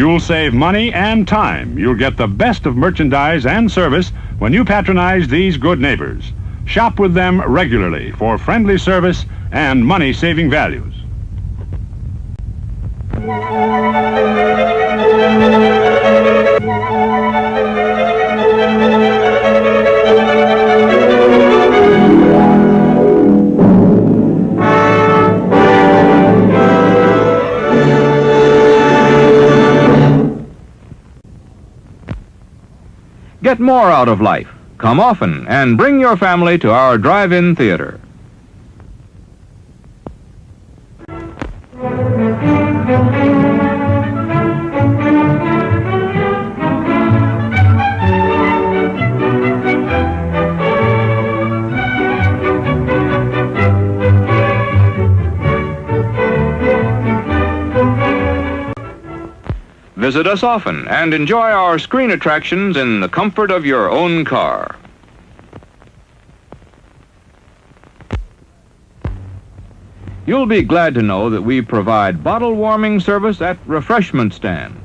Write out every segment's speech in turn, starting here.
You'll save money and time. You'll get the best of merchandise and service when you patronize these good neighbors. Shop with them regularly for friendly service and money-saving values. Get more out of life. Come often and bring your family to our drive-in theater. Visit us often and enjoy our screen attractions in the comfort of your own car. You'll be glad to know that we provide bottle warming service at refreshment stand.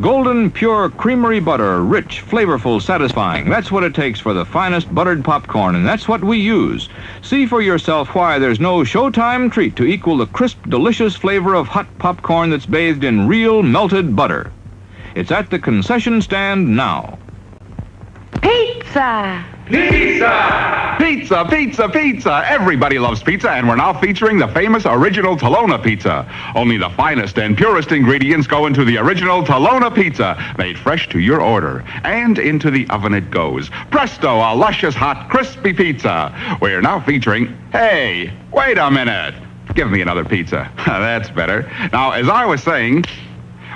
Golden pure creamery butter, rich, flavorful, satisfying. That's what it takes for the finest buttered popcorn, and that's what we use. See for yourself why there's no Showtime treat to equal the crisp, delicious flavor of hot popcorn that's bathed in real melted butter. It's at the concession stand now. Pizza! Pizza! Pizza, pizza, pizza! Everybody loves pizza, and we're now featuring the famous original Tolona pizza. Only the finest and purest ingredients go into the original Tolona pizza, made fresh to your order. And into the oven it goes. Presto, a luscious, hot, crispy pizza. We're now featuring... Hey, wait a minute. Give me another pizza. That's better. Now, as I was saying...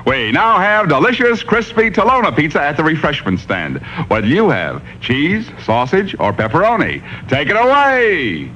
We now have delicious, crispy Tolona pizza at the refreshment stand. What do you have? Cheese, sausage, or pepperoni? Take it away!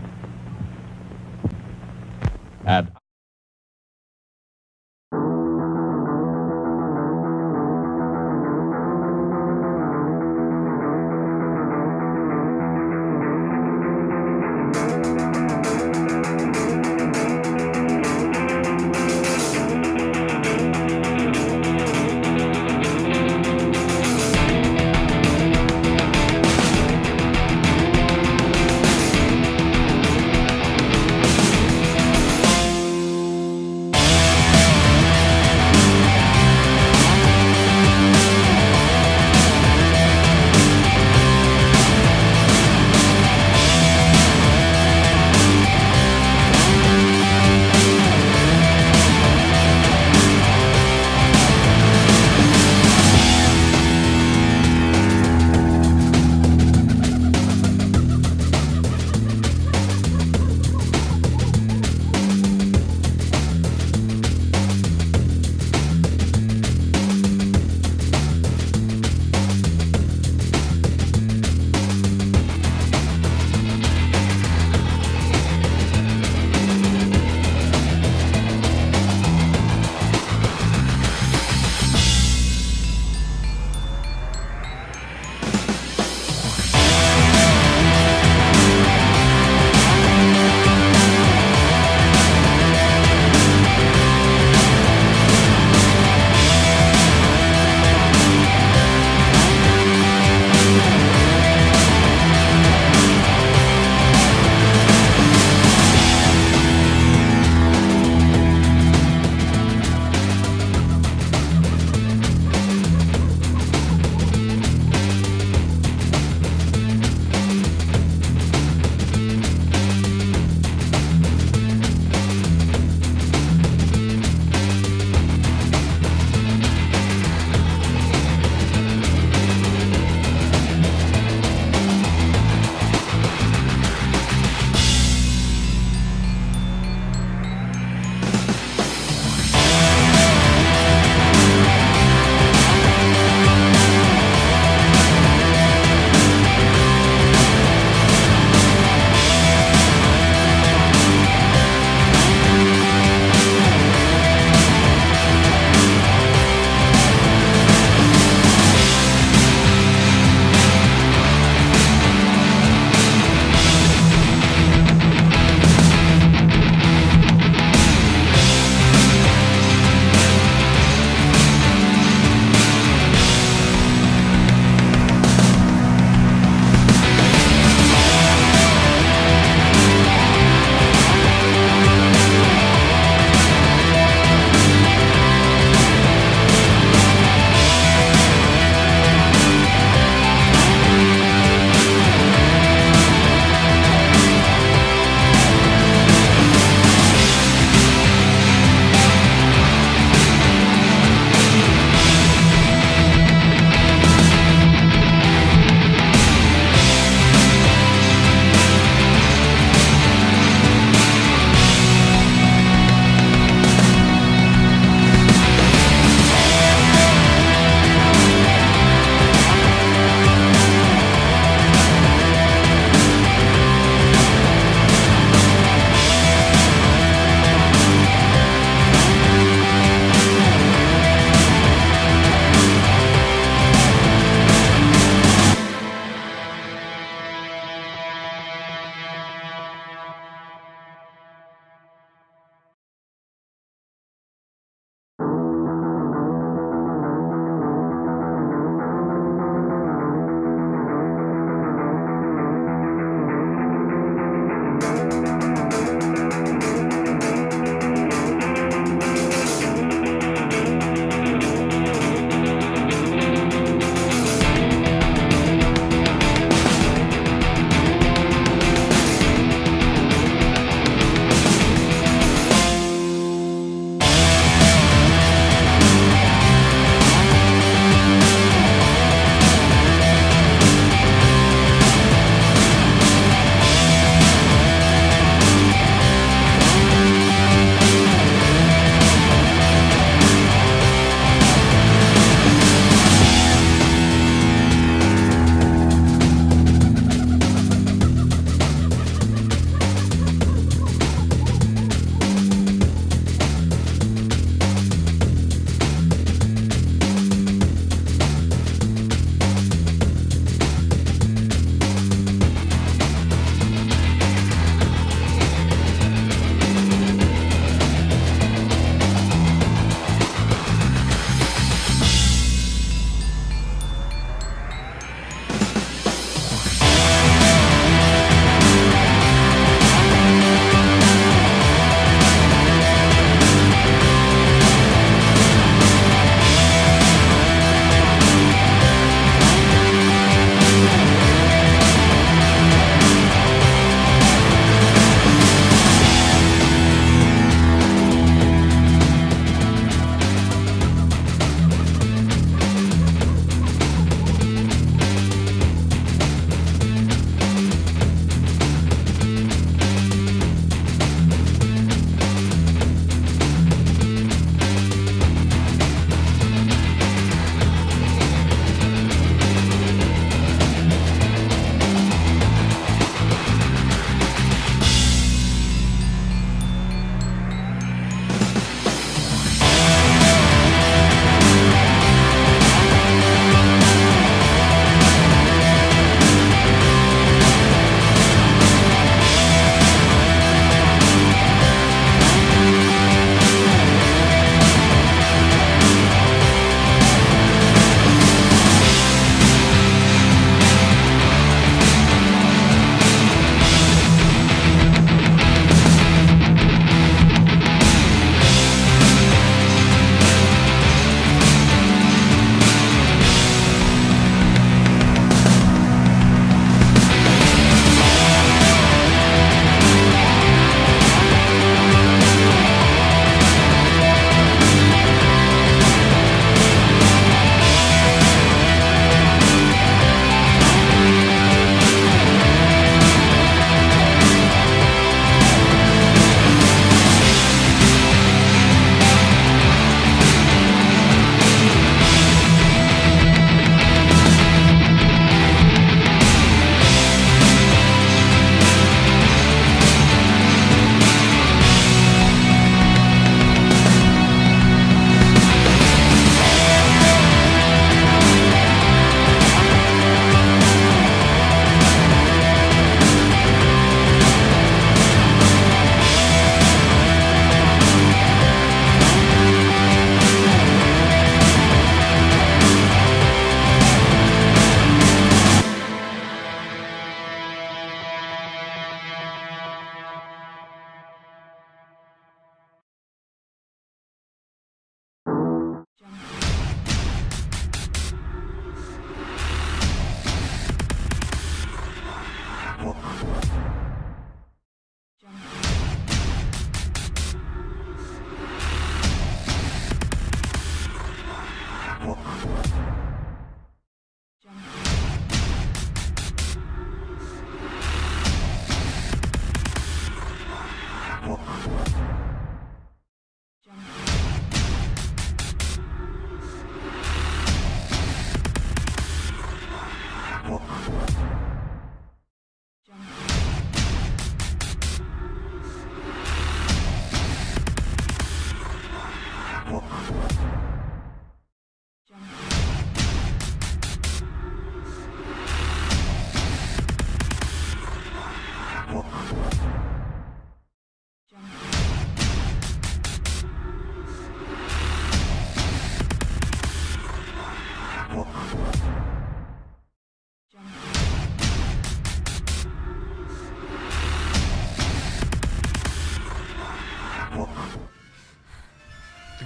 The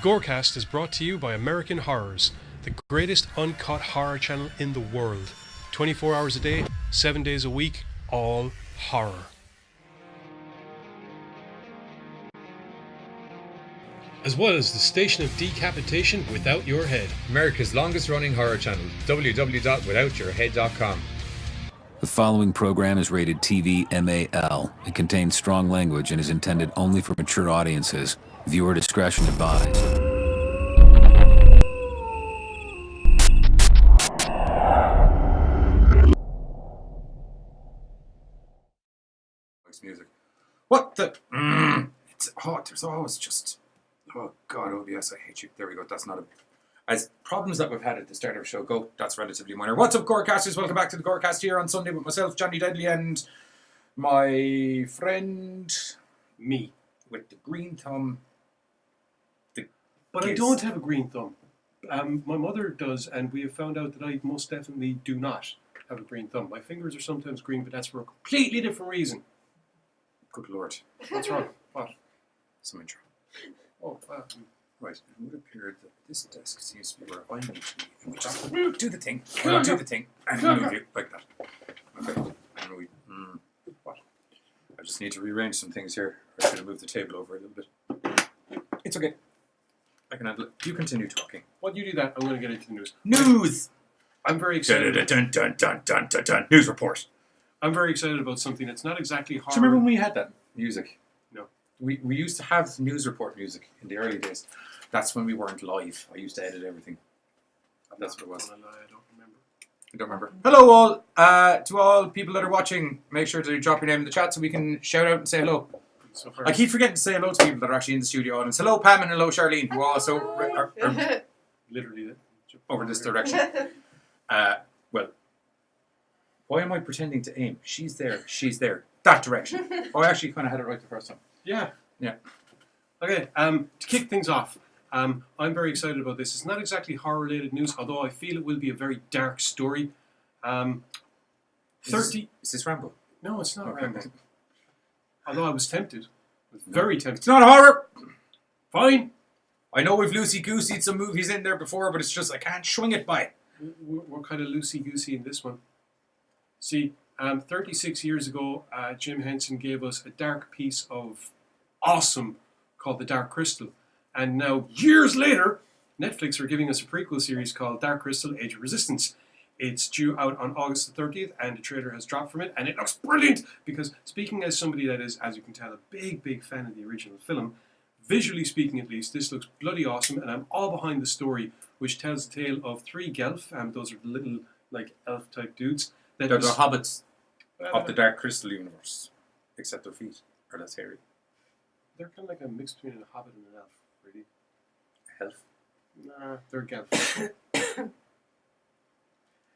Gorecast is brought to you by American Horrors, the greatest uncut horror channel in the world. 24 hours a day, 7 days a week, all horror. As well as the station of decapitation without your head. America's longest running horror channel, www.withoutyourhead.com. The following program is rated TV MAL. It contains strong language and is intended only for mature audiences. Viewer discretion advised. Music. What the? There's always just. Oh God, OBS, I hate you. There we go. That's not a. As problems that we've had at the start of the show go, that's relatively minor. What's up, Gorecasters? Welcome back to the Gorecast here on Sunday with myself, Johnny Deadly, and my friend, me, with the green thumb. But I don't have a green thumb. My mother does, and we have found out that I most definitely do not have a green thumb. My fingers are sometimes green, but that's for a completely different reason. Good Lord. What's wrong? What? Some intro. Oh, Right, it would appear that this desk seems to be where I'm going to be. And we just do the thing. Do the thing. And move you like that. Okay. And we. What? I just need to rearrange some things here. I should have moved the table over a little bit. It's okay. I can handle it. You continue talking. While you do that, I'm going to get into the news. News! I'm very excited. Dun. News report. I'm very excited about something that's not exactly horror. Do you remember when we had that music? No. We used to have news report music in the early days. That's when we weren't live. I used to edit everything. That's what it was. I don't remember. I don't remember. Hello all. To all people that are watching, make sure to drop your name in the chat so we can shout out and say hello. So far, I keep forgetting to say hello to people that are actually in the studio audience. Hello Pam and hello Charlene, who also are literally over this direction. Well, why am I pretending to aim? She's there. That direction. Oh, I actually kind of had it right the first time. Yeah. Yeah. Okay, to kick things off, I'm very excited about this. It's not exactly horror-related news, although I feel it will be a very dark story. 30... Is this Rambo? No, it's not Rambo. Although I was tempted. I was very tempted. It's not a horror! Fine. I know we've loosey-gooseyed some movies in there before, but it's just I can't swing it by. We're kind of loosey-goosey in this one. See, 36 years ago, Jim Henson gave us a dark piece of awesome called The Dark Crystal. And now, years later, Netflix are giving us a prequel series called Dark Crystal: Age of Resistance. It's due out on August the 30th, and the trailer has dropped from it, and it looks brilliant! Because speaking as somebody that is, as you can tell, a big fan of the original film, visually speaking at least, this looks bloody awesome, and I'm all behind the story, which tells the tale of three Gelf, and those are the little, like, elf-type dudes. They're the hobbits of the Dark Crystal universe, except their feet are less hairy. They're kind of like a mix between a hobbit and an elf, really. Elf? Nah, they're Gelf.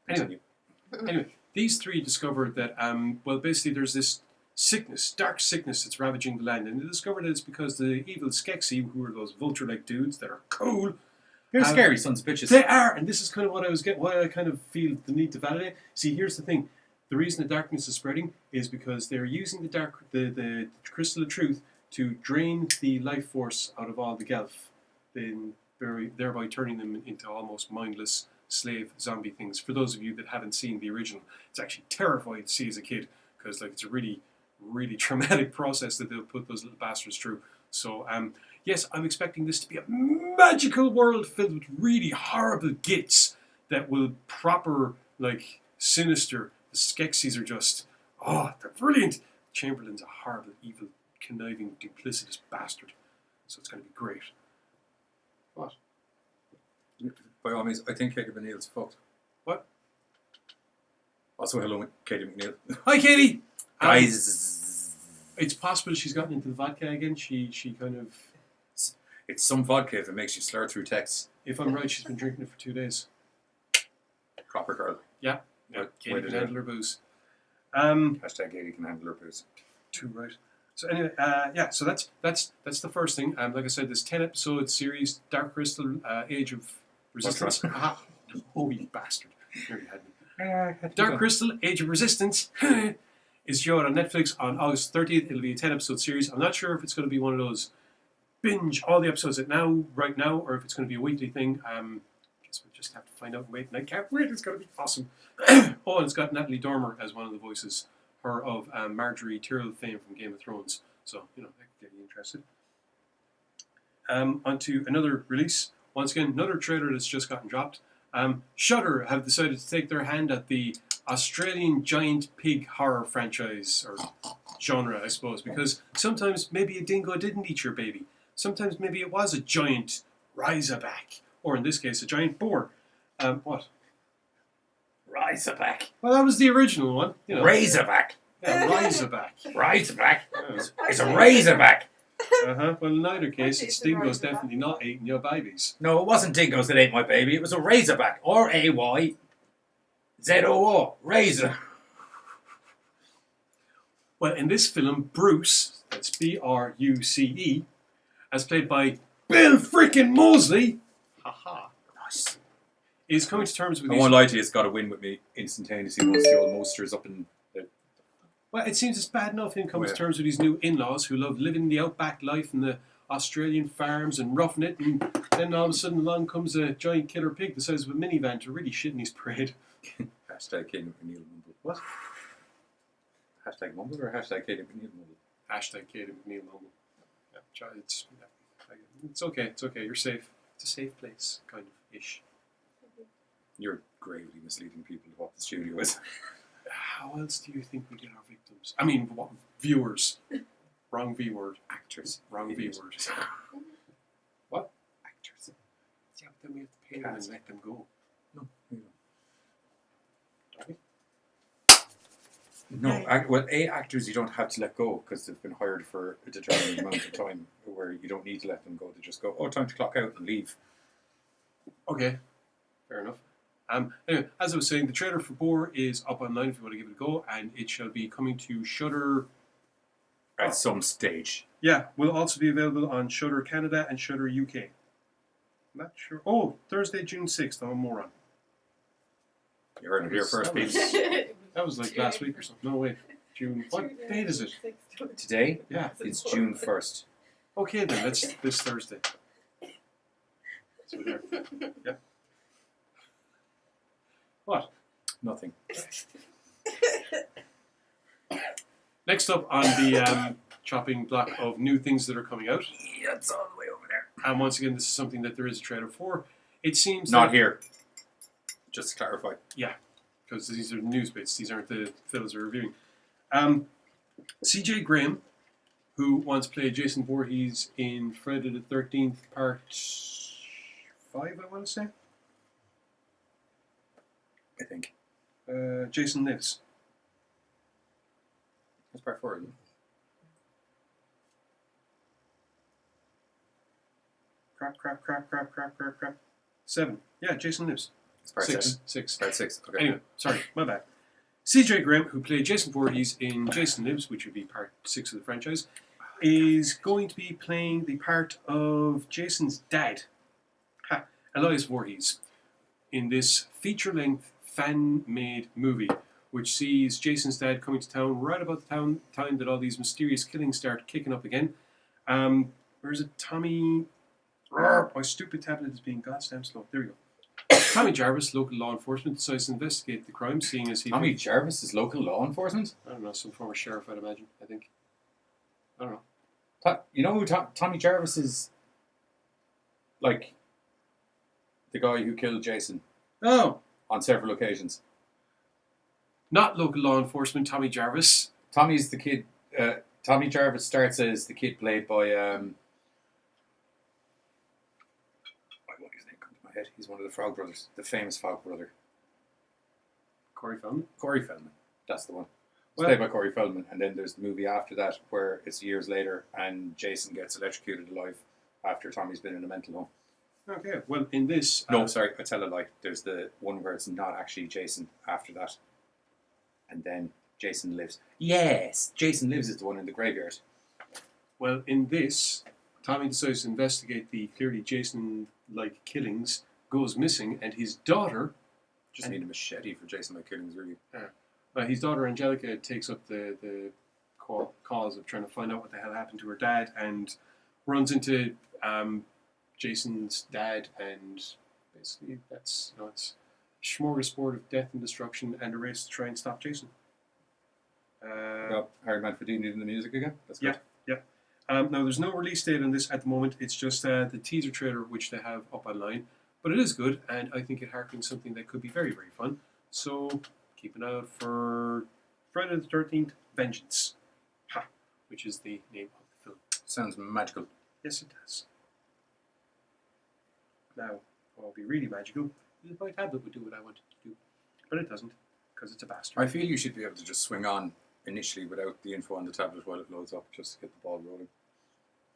Anyway, these three discovered that, basically there's this sickness, dark sickness that's ravaging the land, and they discovered that it's because the evil Skeksis, who are those vulture-like dudes that are cool. They're scary sons of bitches. They are, and this is kind of what why I kind of feel the need to validate. See, here's the thing. The reason the darkness is spreading is because they're using the crystal of truth to drain the life force out of all the Gelf, thereby turning them into almost mindless slave zombie things. For those of you that haven't seen the original, it's actually terrifying to see as a kid, because it's a really traumatic process that they'll put those little bastards through. So yes, I'm expecting this to be a magical world filled with really horrible gits that will proper, like, sinister. The Skeksis are just, they're brilliant. Chamberlain's a horrible, evil conniving, duplicitous bastard. So it's going to be great. What? By all means, I think Katie McNeil's fucked. What? Also, hello, Katie McNeil. Hi, Katie! Guys. It's possible she's gotten into the vodka again. She kind of... It's some vodka if it makes you slur through texts. If I'm right, she's been drinking it for 2 days. Proper girl. Yeah. Way Katie to can do it. handle her booze. Hashtag Katie can handle her booze. Too right. So anyway, so that's the first thing. Like I said, this 10-episode series, Dark Crystal, Age of Resistance. Aha. Oh, you bastard. There you had me. Dark Crystal, Age of Resistance is due out on Netflix on August 30th. It'll be a 10-episode series. I'm not sure if it's going to be one of those binge all the episodes right now, or if it's going to be a weekly thing. Guess we'll just have to find out and wait. And I can't wait. It's going to be awesome. Oh, and it's got Natalie Dormer as one of the voices. Her of Marjorie Tyrrell fame from Game of Thrones. So, that could get you interested. On to another release. Once again, another trailer that's just gotten dropped. Shudder have decided to take their hand at the Australian giant pig horror franchise, or genre, I suppose, because sometimes maybe a dingo didn't eat your baby. Sometimes maybe it was a giant Razorback, or in this case, a giant boar. What? Razorback. Well, that was the original one. Razorback. Yeah, Razorback. Razorback. It's a Razorback. Well, in either case, it's dingo's definitely not eating your babies. No, it wasn't dingoes that ate my baby. It was a Razorback. R-A-Y-Z-O-O. Razor. Well, in this film, Bruce, that's B-R-U-C-E, as played by Bill freaking Moseley, Nice. is coming to terms with I these... won't lie to you, it's got to win with me instantaneously once the old Monsters up in the... Well, it seems it's bad enough him coming Where? to terms with his new in-laws who love living the outback life in the Australian farms and roughing it, and then all of a sudden along comes a giant killer pig the size of a minivan to really shit in his parade. Hashtag Katie McNeil mumble. What? Hashtag mumble or hashtag Katie McNeil mumble? Hashtag Katie McNeil mumble. Yeah, it's okay, it's okay, you're safe. It's a safe place, kind of, ish. You're gravely misleading people of what the studio is. How else do you think we get our victims? I mean, viewers. Wrong V word. Actors. Wrong V word. What? Actors. Yeah, but then we have to pay them and let them go. No, we don't. Don't we? No, well, actors you don't have to let go because they've been hired for a determined amount of time where you don't need to let them go. They just go, time to clock out and leave. Okay, fair enough. Anyway, as I was saying, the trailer for Boar is up online if you want to give it a go, and it shall be coming to Shudder At some stage. Yeah, will also be available on Shudder Canada and Shudder UK. Not sure. Oh, Thursday, June 6th. I'm a moron. You heard it here first, peeps. That was like last week or something. No, wait. June. What date is it? Today, Yeah. it's June 1st. Okay, then. That's this Thursday. So there. Yeah. What? Nothing. Next up on the chopping block of new things that are coming out. Yeah, it's all the way over there. And once again, this is something that there is a trailer for. It seems Not that, here. Just to clarify. Yeah, because these are news bits. These aren't the films we're reviewing. C.J. Graham, who once played Jason Voorhees in Friday the 13th, Part 5, I want to say. I think. Jason Lives. That's part 4, isn't it? Crap. 7. Yeah, Jason Lives. It's part 7. 6. Part 6. Okay. Anyway, sorry, my bad. C.J. Graham, who played Jason Voorhees in Jason Lives, which would be part 6 of the franchise, is going to be playing the part of Jason's dad, Elias Voorhees, in this feature-length fan-made movie, which sees Jason's dad coming to town right about the time that all these mysterious killings start kicking up again. Where is it? Tommy... My stupid tablet is being goddamn slow. There we go. Tommy Jarvis, local law enforcement, decides to investigate the crime, seeing as he... Tommy Jarvis is local law enforcement? I don't know, some former sheriff, I'd imagine, I think. I don't know. You know who Tommy Jarvis is? Like, the guy who killed Jason Oh! on several occasions. Not local law enforcement, Tommy Jarvis. Tommy's the kid... Tommy Jarvis starts as the kid played by I won't his name come to my head. He's one of the Frog Brothers, the famous Frog brother. Corey Feldman? Corey Feldman. That's the one. It's Well- played by Corey Feldman, and then there's the movie after that where it's years later and Jason gets electrocuted alive after Tommy's been in a mental home. Okay, well, in this... No, sorry, I tell a lie. There's the one where it's not actually Jason after that. And then Jason lives. Yes, Jason lives is the one in the graveyard. Well, in this, Tommy decides to investigate the clearly Jason-like killings, goes missing, and his daughter... Just need a machete for Jason-like killings, really. his daughter Angelica takes up the cause of trying to find out what the hell happened to her dad and runs into Jason's dad, and basically that's it's a smorgasbord of death and destruction and a race to try and stop Jason. Got Harry Manfredini doing the music again? That's good. Yeah. Now there's no release date on this at the moment. It's just the teaser trailer which they have up online, but it is good, and I think it harkens something that could be very, very fun. So keep an eye out for Friday the 13th Vengeance, which is the name of the film. Sounds magical. Yes, it does. Now, what will be really magical is my tablet would do what I want it to do, but it doesn't, because it's a bastard. I feel you should be able to just swing on initially without the info on the tablet while it loads up, just to get the ball rolling.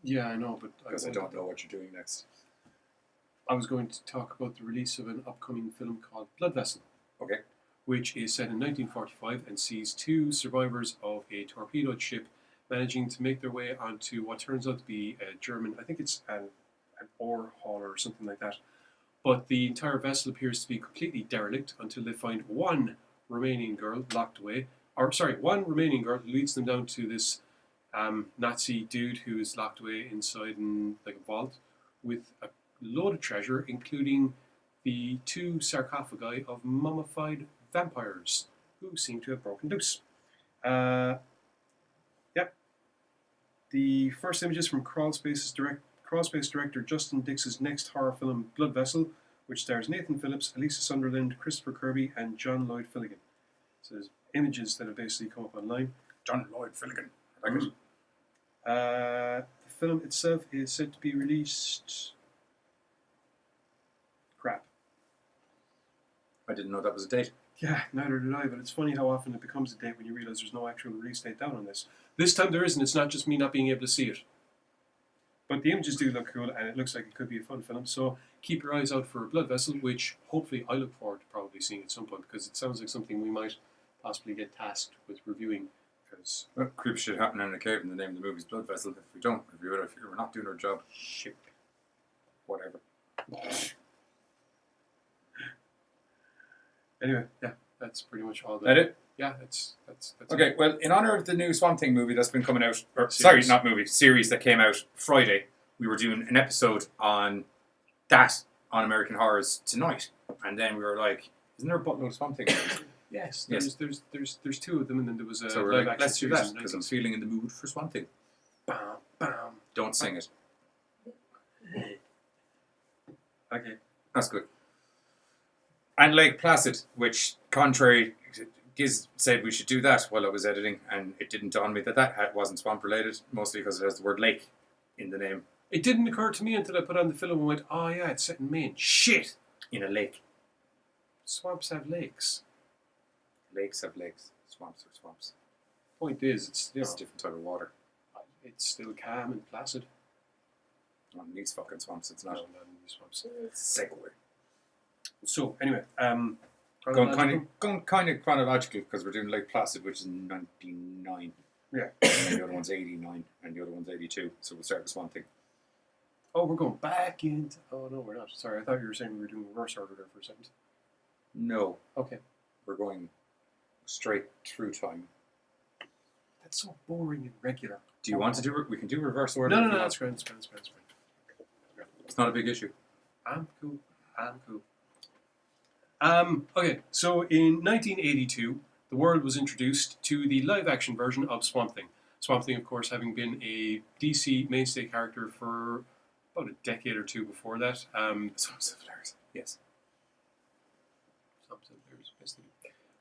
Yeah, I know, but Because I don't know what you're doing next. I was going to talk about the release of an upcoming film called Blood Vessel. Okay. Which is set in 1945 and sees two survivors of a torpedoed ship managing to make their way onto what turns out to be a German, I think it's an ore hauler or something like that. But the entire vessel appears to be completely derelict until they find one remaining girl locked away. One remaining girl who leads them down to this Nazi dude who is locked away inside in like a vault with a load of treasure, including the two sarcophagi of mummified vampires who seem to have broken loose. The first images from Crawlspace director Justin Dix's next horror film, Blood Vessel, which stars Nathan Phillips, Elisa Sunderland, Christopher Kirby, and John Lloyd Finnegan. So there's images that have basically come up online. John Lloyd Finnegan. I like it. The film itself is said to be released... Crap. I didn't know that was a date. Yeah, neither did I, but it's funny how often it becomes a date when you realise there's no actual release date down on this. This time there isn't, it's not just me not being able to see it. But the images do look cool, and it looks like it could be a fun film, so keep your eyes out for Blood Vessel, which hopefully I look forward to probably seeing at some point, because it sounds like something we might possibly get tasked with reviewing, because... Well, creep shit happening in a cave, and the name of the movie's Blood Vessel. If we don't review it, if we're not doing our job, shit. Whatever. Anyway, yeah, that's pretty much all. That it? Yeah, that's Okay, it. well, in honour of the new Swamp Thing movie that's been coming out, series that came out Friday, we were doing an episode on that on American Horrors tonight, and then we were like, isn't there a buttload of Swamp Thing movies? Yes, there's two of them, and then there was a So we're live like, action let's do series that, in because I'm feeling in the mood for Swamp Thing. Bam, bam. Don't sing it. Okay. That's good. And Lake Placid, which, contrary, Giz said we should do that while I was editing, and it didn't dawn me that wasn't swamp related, mostly because it has the word lake in the name. It didn't occur to me until I put on the film and went, oh yeah, it's set in Maine. Shit! In a lake. Swamps have lakes. Lakes have lakes. Swamps are swamps. Point is, it's It's a different type of water. it's still calm and placid. Not in these fucking swamps, it's not. No, not in these swamps. Segue. So anyway, Going kind of chronological, because we're doing Lake Placid, which is 99. Yeah. And the other one's 89, and the other one's 82. So we'll start with Swamp Thing. Oh, we're going back into... Oh, no, we're not. Sorry, I thought you were saying we were doing reverse order there for a second. No. Okay. We're going straight through time. That's so boring and regular. Do you want to do... We can do reverse order. No, if you want. that's great. It's fine. It's not a big issue. I'm cool. Okay, so in 1982, the world was introduced to the live-action version of Swamp Thing. Swamp Thing, of course, having been a DC mainstay character for about a decade or two before that. Swamps of Hilarious. Yes.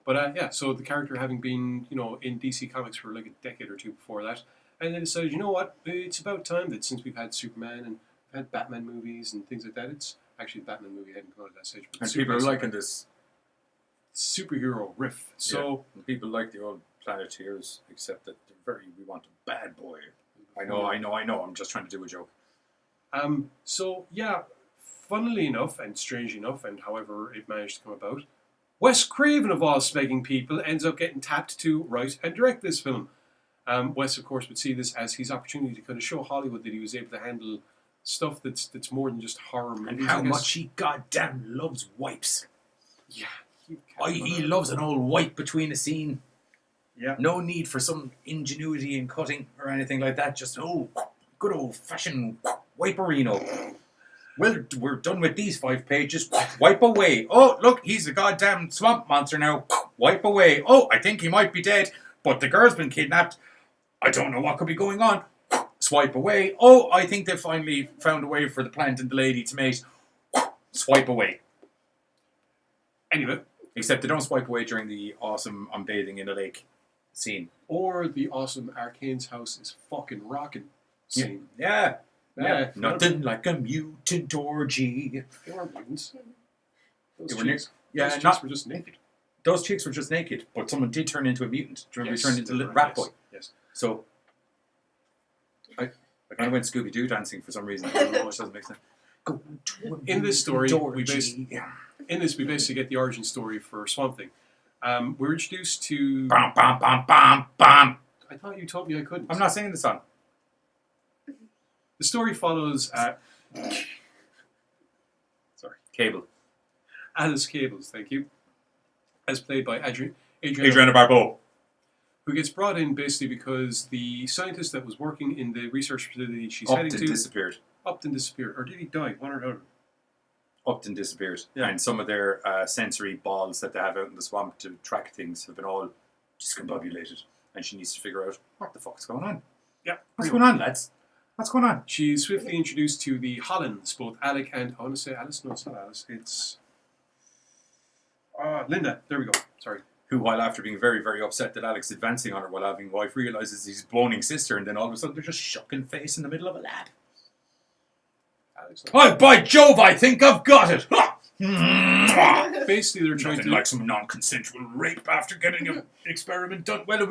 But yeah, so the character having been, in DC Comics for like a decade or two before that, And they decided, you know what, it's about time that since we've had Superman and we've had Batman movies and things like that, it's actually the Batman movie hadn't come out at that stage. But And people are liking this superhero riff. So and people like the old Planeteers, except that we want a bad boy. I know. I'm just trying to do a joke. So yeah, funnily enough and strangely enough, and however it managed to come about, Wes Craven of all spegging people ends up getting tapped to write and direct this film. Wes, of course, would see this as his opportunity to kind of show Hollywood that he was able to handle stuff that's more than just horror movies. And how much he goddamn loves wipes. Yeah. He loves an old wipe between a scene. Yeah. No need for some ingenuity in cutting or anything like that. Just good old fashioned wiperino. Well, we're done with these 5 pages. Wipe away. Oh, look, he's a goddamn swamp monster now. Wipe away. Oh, I think he might be dead, but the girl's been kidnapped. I don't know what could be going on. Swipe away. Oh, I think they finally found a way for the plant and the lady to mate. Swipe away. Anyway. Except they don't swipe away during the awesome I'm bathing in a lake scene. Or the awesome Arcane's house is fucking rocking scene. Yeah. Nothing not like a mutant orgy. They weren't mutants. Those They were chicks, yeah, those not- chicks were just naked. Those chicks were just naked, but someone did turn into a mutant. Do you remember Yes, he turned into a they little were, rat yes, boy? Yes. So, I kind of went Scooby-Doo dancing for some reason. I don't know, which doesn't make sense. Go to a In this story, mutant we orgy. basically get the origin story for Swamp Thing. We're introduced to... Bam, bam, bam, bam, bam. I thought you told me I couldn't. I'm not singing the song. The story follows... Cable. Alice Cables, thank you. As played by Adrienne Adrienne Barbeau. who gets brought in basically because the scientist that was working in the research facility she's Upton heading to... disappeared. Upton disappeared. Or did he die? One or the other. Upton disappeared. Yeah. And some of their sensory balls that they have out in the swamp to track things have been all discombobulated. And she needs to figure out what the fuck's going on. Yeah. What's going on, lads? What's going on? She's swiftly introduced to the Hollands, both Alec and... I want to say Alice. No, it's not Alice. It's... Linda. There we go. Sorry. Who, while after being very, very upset that Alec's advancing on her while having a wife, realises he's boning sister, and then all of a sudden they're just shucking face in the middle of a lab. Alex. Oh, by Jove, I think I've got it! Basically, they're trying Nothing to... like some non-consensual rape after getting an experiment done. Well, it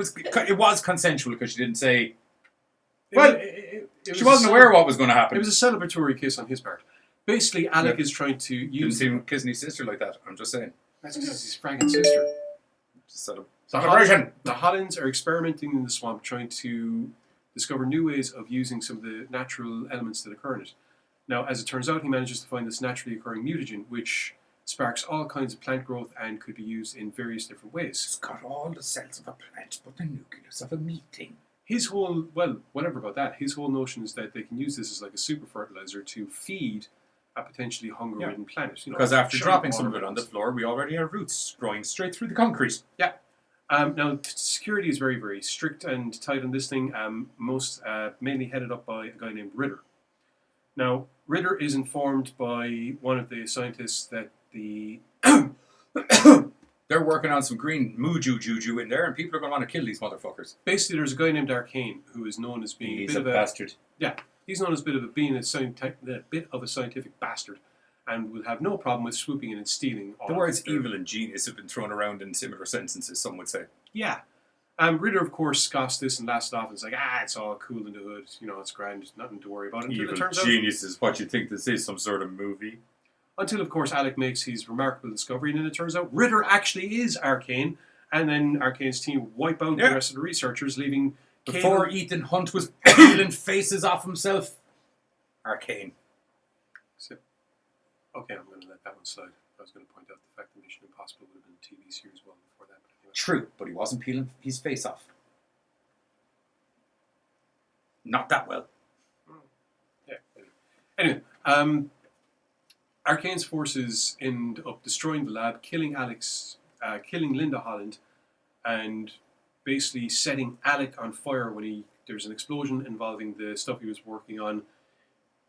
was consensual because she didn't say... Well, it she wasn't aware of what was going to happen. It was a celebratory kiss on his part. Basically, Alec is trying to Didn't use... see him kissing his sister like that. I'm just saying. That's because his fragging sister. Just sort of The celebration. The Hollands are experimenting in the swamp, trying to discover new ways of using some of the natural elements that occur in it. Now, as it turns out, he manages to find this naturally occurring mutagen, which sparks all kinds of plant growth and could be used in various different ways. It's got all the cells of a plant, but the nucleus of a meeting. His whole, well, whatever about that, his whole notion is that they can use this as like a super fertilizer to feed a potentially hunger-ridden planet. You know, Because after sugar dropping some of water it on the balls. floor, we already have roots growing straight through the concrete. Yeah. Now, security is very, very strict and tight on this thing, mainly headed up by a guy named Ritter. Now, Ritter is informed by one of the scientists that the... They're working on some green juju in there, and people are going to want to kill these motherfuckers. Basically, there's a guy named Arcane who is known as being He's a a bit of bastard. Yeah, he's known as a bit of a bit of a scientific bastard, and will have no problem with swooping in and stealing. All The of words their- evil and genius have been thrown around in similar sentences, some would say. Yeah. Ritter, of course, scoffs this and laughs it off and is like, it's all cool in the hood, you know, it's grand, nothing to worry about. Until Evil it turns genius is what you think this is, some sort of movie. Until, of course, Alec makes his remarkable discovery, and then it turns out Ritter actually is Arcane, and then Arcane's team wipe out the rest of the researchers, leaving Before Cable... Ethan Hunt was peeling faces off himself. Arcane. Okay, I'm going to let that one slide. I was going to point out the fact that Mission Impossible would have been a TV series well before that. But anyway. True, but he wasn't peeling his face off. Not that well. Yeah. Anyway, Arcane's forces end up destroying the lab, killing Linda Holland, and basically setting Alec on fire when there's an explosion involving the stuff he was working on.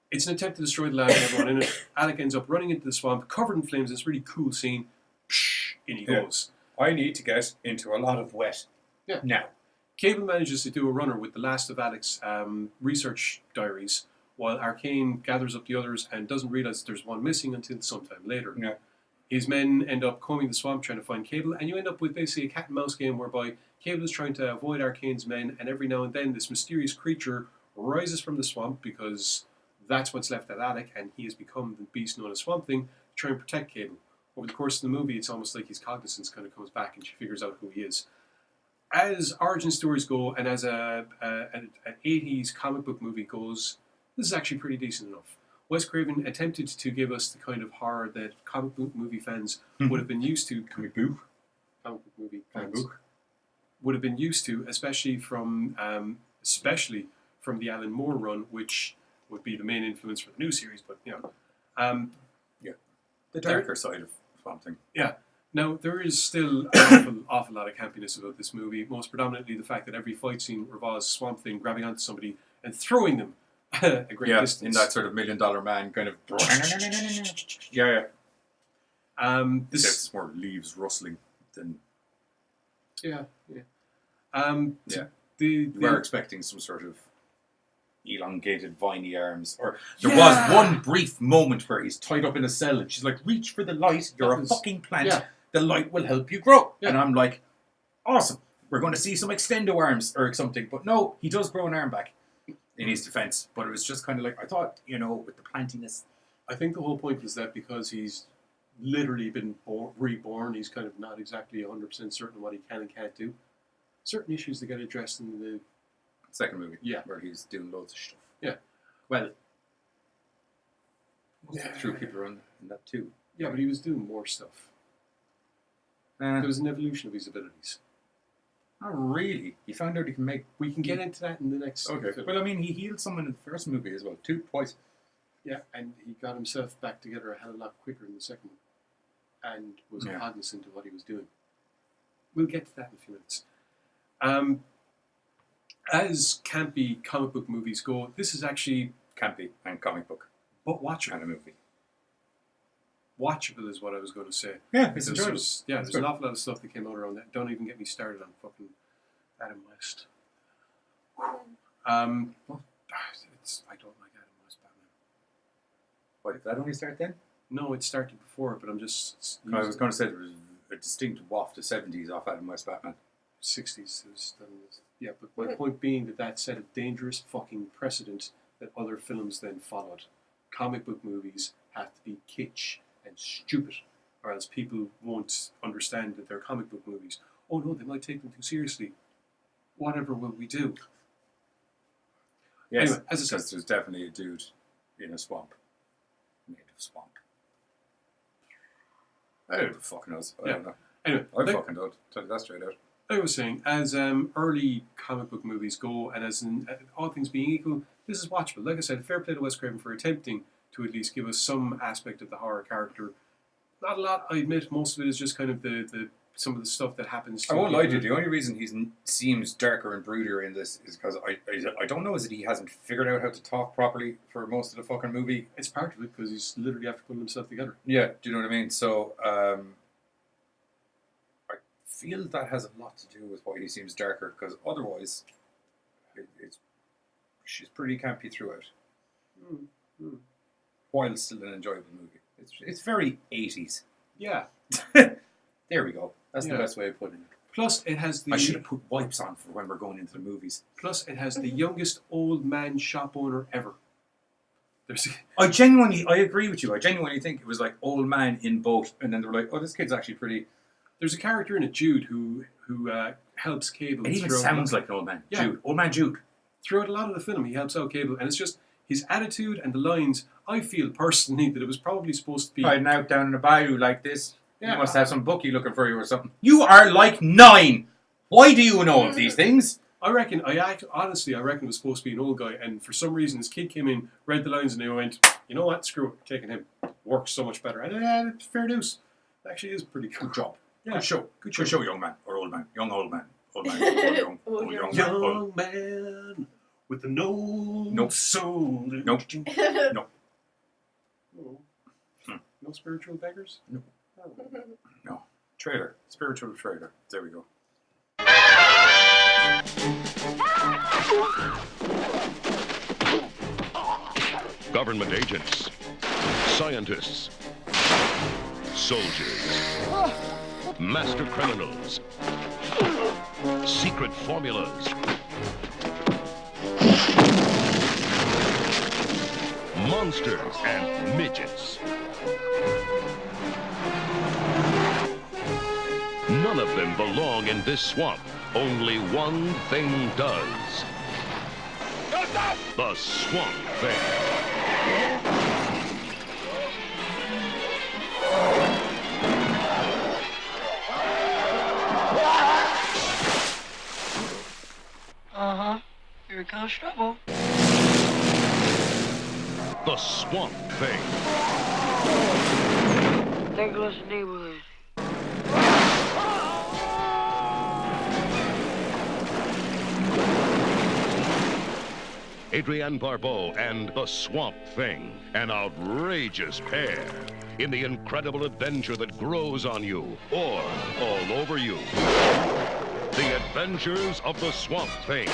It's an attempt to destroy the lab and everyone in it. Alec ends up running into the swamp, covered in flames. It's a really cool scene. Psh, in he goes. I need to get into a lot of wet. Yeah. Now. Cable manages to do a runner with the last of Alec's research diaries, while Arcane gathers up the others and doesn't realize there's one missing until sometime later. Yeah. His men end up combing the swamp trying to find Cable, and you end up with basically a cat and mouse game whereby Cable is trying to avoid Arcane's men, and every now and then this mysterious creature rises from the swamp because that's what's left of Alec, and he has become the beast known as Swamp Thing to try and protect Cable. Over the course of the movie, it's almost like his cognizance kind of comes back and she figures out who he is. As origin stories go, and as an 80s comic book movie goes, this is actually pretty decent enough. Wes Craven attempted to give us the kind of horror that comic book movie fans would have been used to. Comic book Movie fans would have been used to, especially from the Alan Moore run, which would be the main influence for the new series. But the darker side of Swamp Thing. Yeah. Now, there is still an awful lot of campiness about this movie, most predominantly the fact that every fight scene revolves Swamp Thing grabbing onto somebody and throwing them a great distance. In that sort of $1 Million Man kind of... yeah. It's more leaves rustling than... Yeah. We're expecting some sort of elongated, viney arms. Or there was one brief moment where he's tied up in a cell and she's like, reach for the light, you're a fucking plant. Yeah. The light will help you grow. Yeah. And I'm like, awesome. We're going to see some extendo arms or something. But no, he does grow an arm back in his defense. But it was just kind of like, I thought, with the plantiness. I think the whole point was that because he's literally been reborn, he's kind of not exactly 100% certain what he can and can't do. Certain issues that get addressed in the second movie, where he's doing loads of stuff. Yeah. Well, threw people around in that too. Yeah, but he was doing more stuff. There was an evolution of his abilities. Not really. He found out he can make... We can get into that in the next film. Well, I mean, he healed someone in the first movie as well, twice. Yeah, and he got himself back together a hell of a lot quicker in the second one. And was cognizant of what he was doing. We'll get to that in a few minutes. As campy comic book movies go, this is actually... Campy and comic book. But watchable. And a movie. Watchable is what I was going to say. Yeah, it's enjoyable. There's an awful lot of stuff that came out around that. Don't even get me started on fucking Adam West. I don't like Adam West Batman. What, did that only start then? No, it started before, but I'm just... I was going to say there was a distinct waft of 70s off Adam West Batman. 60s. Yeah, but my point being that set a dangerous fucking precedent that other films then followed. Comic book movies have to be kitsch and stupid, or else people won't understand that they're comic book movies. Oh no, they might take them too seriously. Whatever will we do? Yes, anyway, as I said, there's definitely a dude in a swamp. Made of swamp. I don't know who fucking knows. I don't know. Anyway, I fucking don't. Tell you that straight out. Like I was saying, as early comic book movies go, and as in all things being equal, this is watchable. Like I said, fair play to Wes Craven for attempting to at least give us some aspect of the horror character. Not a lot, I admit. Most of it is just kind of the some of the stuff that happens. I won't lie to you. The only reason he seems darker and broodier in this is because I don't know, is that he hasn't figured out how to talk properly for most of the fucking movie. It's part of it because he's literally after putting himself together. Yeah, do you know what I mean? So I feel that has a lot to do with why he seems darker, because otherwise she's pretty campy throughout. While still an enjoyable movie. It's very 80s. Yeah. There we go. That's the best way of putting it. Plus, it has the... I should have put wipes on for when we're going into the movies. Plus, it has the youngest old man shop owner ever. I agree with you. I genuinely think it was like old man in boat, and then they were like, oh, this kid's actually pretty... There's a character in it, Jude, who helps Cable. It even sounds like an old man. Yeah. Jude. Old man Jude. Throughout a lot of the film, he helps out Cable, and it's just his attitude and the lines. I feel personally that it was probably supposed to be... Hiding out down in the bayou like this. Yeah. You must have some bookie looking for you or something. You are like 9! Why do you know of these things? I reckon it was supposed to be an old guy, and for some reason his kid came in, read the lines, and they went, you know what, screw it, taking him. Works so much better. And fair news. It actually is pretty cool. Good job. Yeah. Good show. Good show, young man. Or old man. Young old man. Old man. Young man with the no soul. Nope. No. No spiritual beggars? No. No. Traitor. Spiritual traitor. There we go. Government agents, scientists, soldiers, master criminals, secret formulas, monsters and midgets. None of them belong in this swamp. Only one thing does. The Swamp Thing. Uh-huh. Here comes trouble. The Swamp Thing. There goes the neighborhood. Adrienne Barbeau and the Swamp Thing, an outrageous pair in the incredible adventure that grows on you or all over you. The Adventures of the Swamp Thing.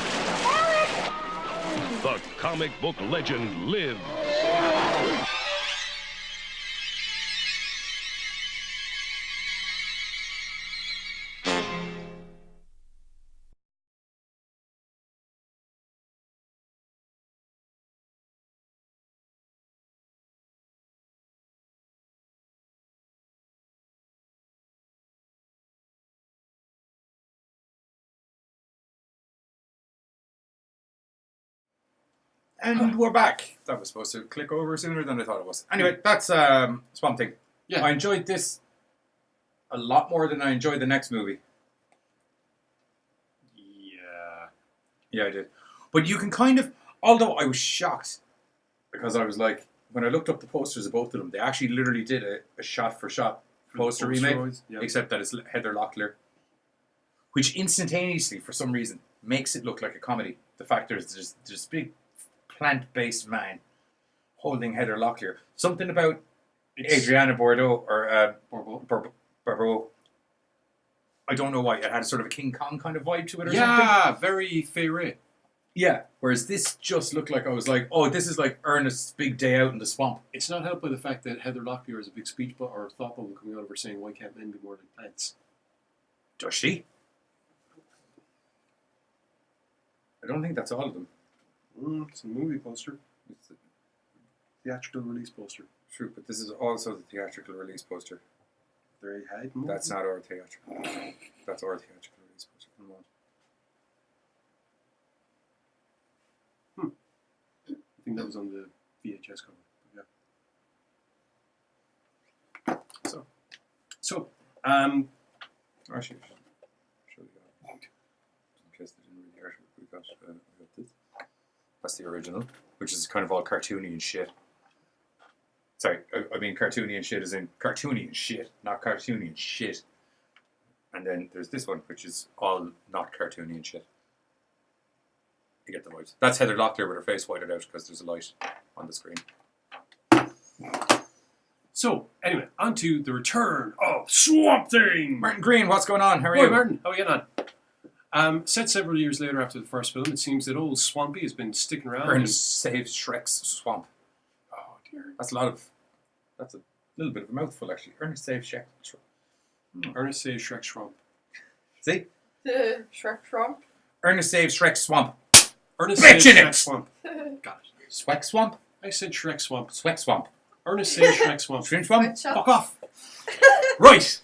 The comic book legend lives. And we're back. That was supposed to click over sooner than I thought it was. Anyway, that's Swamp Thing. Yeah. I enjoyed this a lot more than I enjoyed the next movie. Yeah. Yeah, I did. But you can kind of, although I was shocked, because I was like, when I looked up the posters of both of them, they actually literally did a shot-for-shot poster remake, yeah. except that it's Heather Locklear, which instantaneously, for some reason, makes it look like a comedy. The fact there's this big plant-based man holding Heather Locklear. Something about Adrienne Barbeau or Barbeau. I don't know why. It had a sort of a King Kong kind of vibe to it or something. Yeah, very favourite. Yeah. Whereas this just looked like I was like, oh, this is like Ernest's big day out in the swamp. It's not helped by the fact that Heather Locklear is a big speech or thought bubble coming out of her saying, why can't men be more like plants? Does she? I don't think that's all of them. It's a movie poster. It's a theatrical release poster. True, but this is also the theatrical release poster. They had That's not our theatrical. That's our theatrical release poster. Come on. I think that was on the VHS cover. Yeah. So, Actually, show you that. In case they didn't really hear it, we got this. That's the original, which is kind of all cartoony and shit. Sorry, I mean cartoony and shit as in cartoony and shit, not cartoony and shit. And then there's this one, which is all not cartoony and shit. You get the vibes. That's Heather Locklear with her face whited out because there's a light on the screen. So, anyway, on to the return of Swamp Thing! Martin Green, what's going on? How are Hi, you? Martin. How are you getting on? Set several years later after the first film, it seems that old Swampy has been sticking around. Ernest saves Shrek's swamp. Oh, dear. That's a little bit of a mouthful, actually. Ernest saves Shrek's swamp. Ernest saves Shrek's swamp. See? The Shrek Trump. Ernest saves Shrek's swamp. Ernest Bitch saves in it! Shrek's swamp. Got it. Swek swamp? I said Shrek swamp. Swek swamp. Ernest saves Shrek swamp. Shrimp swamp? Switch up. Fuck off! Right!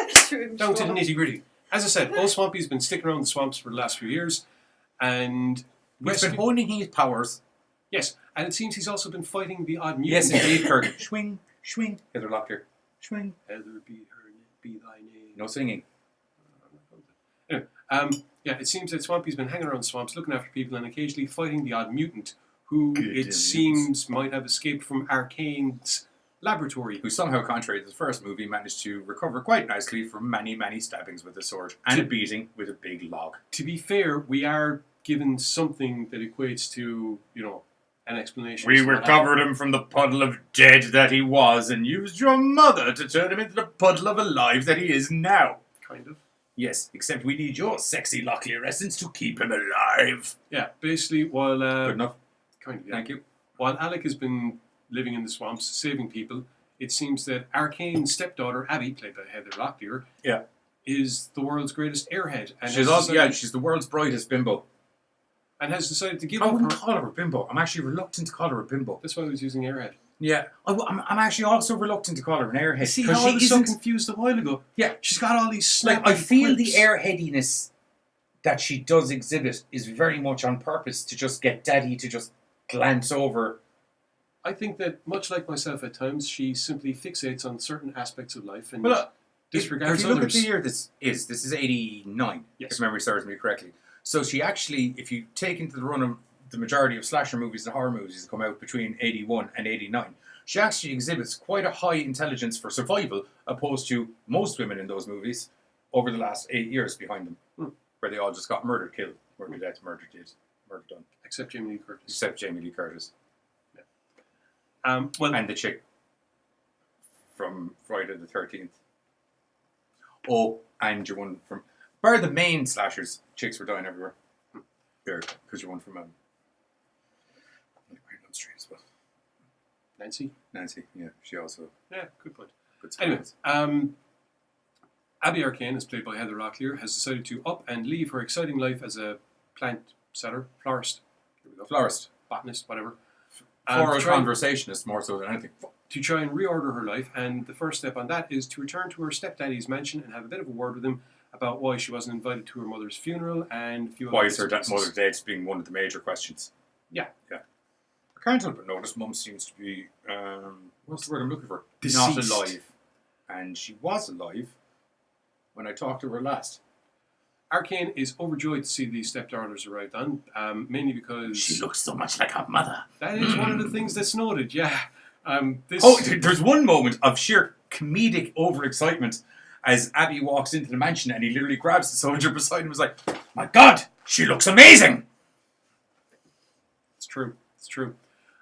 Shrimp Down to the swamp. nitty gritty. As I said, old Swampy's been sticking around the swamps for the last few years, and He's been honing his powers. yes, and it seems he's also been fighting the odd mutant. Yes, indeed, Kirk. Swing, swing. Heather Locklear. Swing. Heather be her name, be thy name. No singing. Anyway, yeah, it seems that Swampy's been hanging around the swamps, looking after people, and occasionally fighting the odd mutant, who it seems might have escaped from Arcane's laboratory. Who somehow, contrary to the first movie, managed to recover quite nicely from many, many stabbings with a sword and a beating with a big log. To be fair, we are given something that equates to, an explanation. We as to what recovered him from the puddle of dead that he was and used your mother to turn him into the puddle of alive that he is now. happened. Kind of. Yes, except we need your sexy Locklear essence to keep him alive. Yeah, basically, while... Good enough. Kind of, yeah. Thank you. While Alec has been living in the swamps, saving people, it seems that Arcane's stepdaughter, Abby, played by Heather Locklear, is the world's greatest airhead. And she's the world's brightest bimbo. And has decided to give I up wouldn't her... call her a bimbo. I'm actually reluctant to call her a bimbo. That's why I was using airhead. Yeah, I'm actually also reluctant to call her an airhead. See how I was so confused a while ago? Yeah. She's got all these Like, I feel quips. the airheadiness that she does exhibit is very much on purpose to just get Daddy to just glance over. I think that, much like myself at times, she simply fixates on certain aspects of life and Well, disregards if you look others. at the year this is 89, Yes. if memory serves me correctly. So she actually, if you take into the run of the majority of slasher movies and horror movies that come out between 81 and 89, she actually exhibits quite a high intelligence for survival, opposed to most women in those movies over the last 8 years behind them, where they all just got murdered, killed, murdered dead, murdered done. Except Jamie Lee Curtis. Except Jamie Lee Curtis. Well, and the chick from Friday the 13th. Oh, and your one from... Bar the main slashers, chicks were dying everywhere. There, because you're one from... Street as well. Nancy, yeah, she also... Yeah, good point. Good Anyway, skills. Abby Arcane, as played by Heather Locklear, has decided to up and leave her exciting life as a plant setter, florist. Here we go. Florist. Botanist, whatever. For a conversationist more so than anything. To try and reorder her life, and the first step on that is to return to her stepdaddy's mansion and have a bit of a word with him about why she wasn't invited to her mother's funeral and a few other Why is her bits and mother pieces. dead being one of the major questions? Yeah. I can't help but notice Mum seems to be, what's the word I'm looking for? Deceased. Not alive. And she was alive when I talked to her last. Arcane is overjoyed to see these stepdaughters arrived on, mainly because... She looks so much like her mother. That is one of the things that's noted, yeah. There's one moment of sheer comedic overexcitement as Abby walks into the mansion and he literally grabs the soldier beside him and was like, my God, she looks amazing! It's true.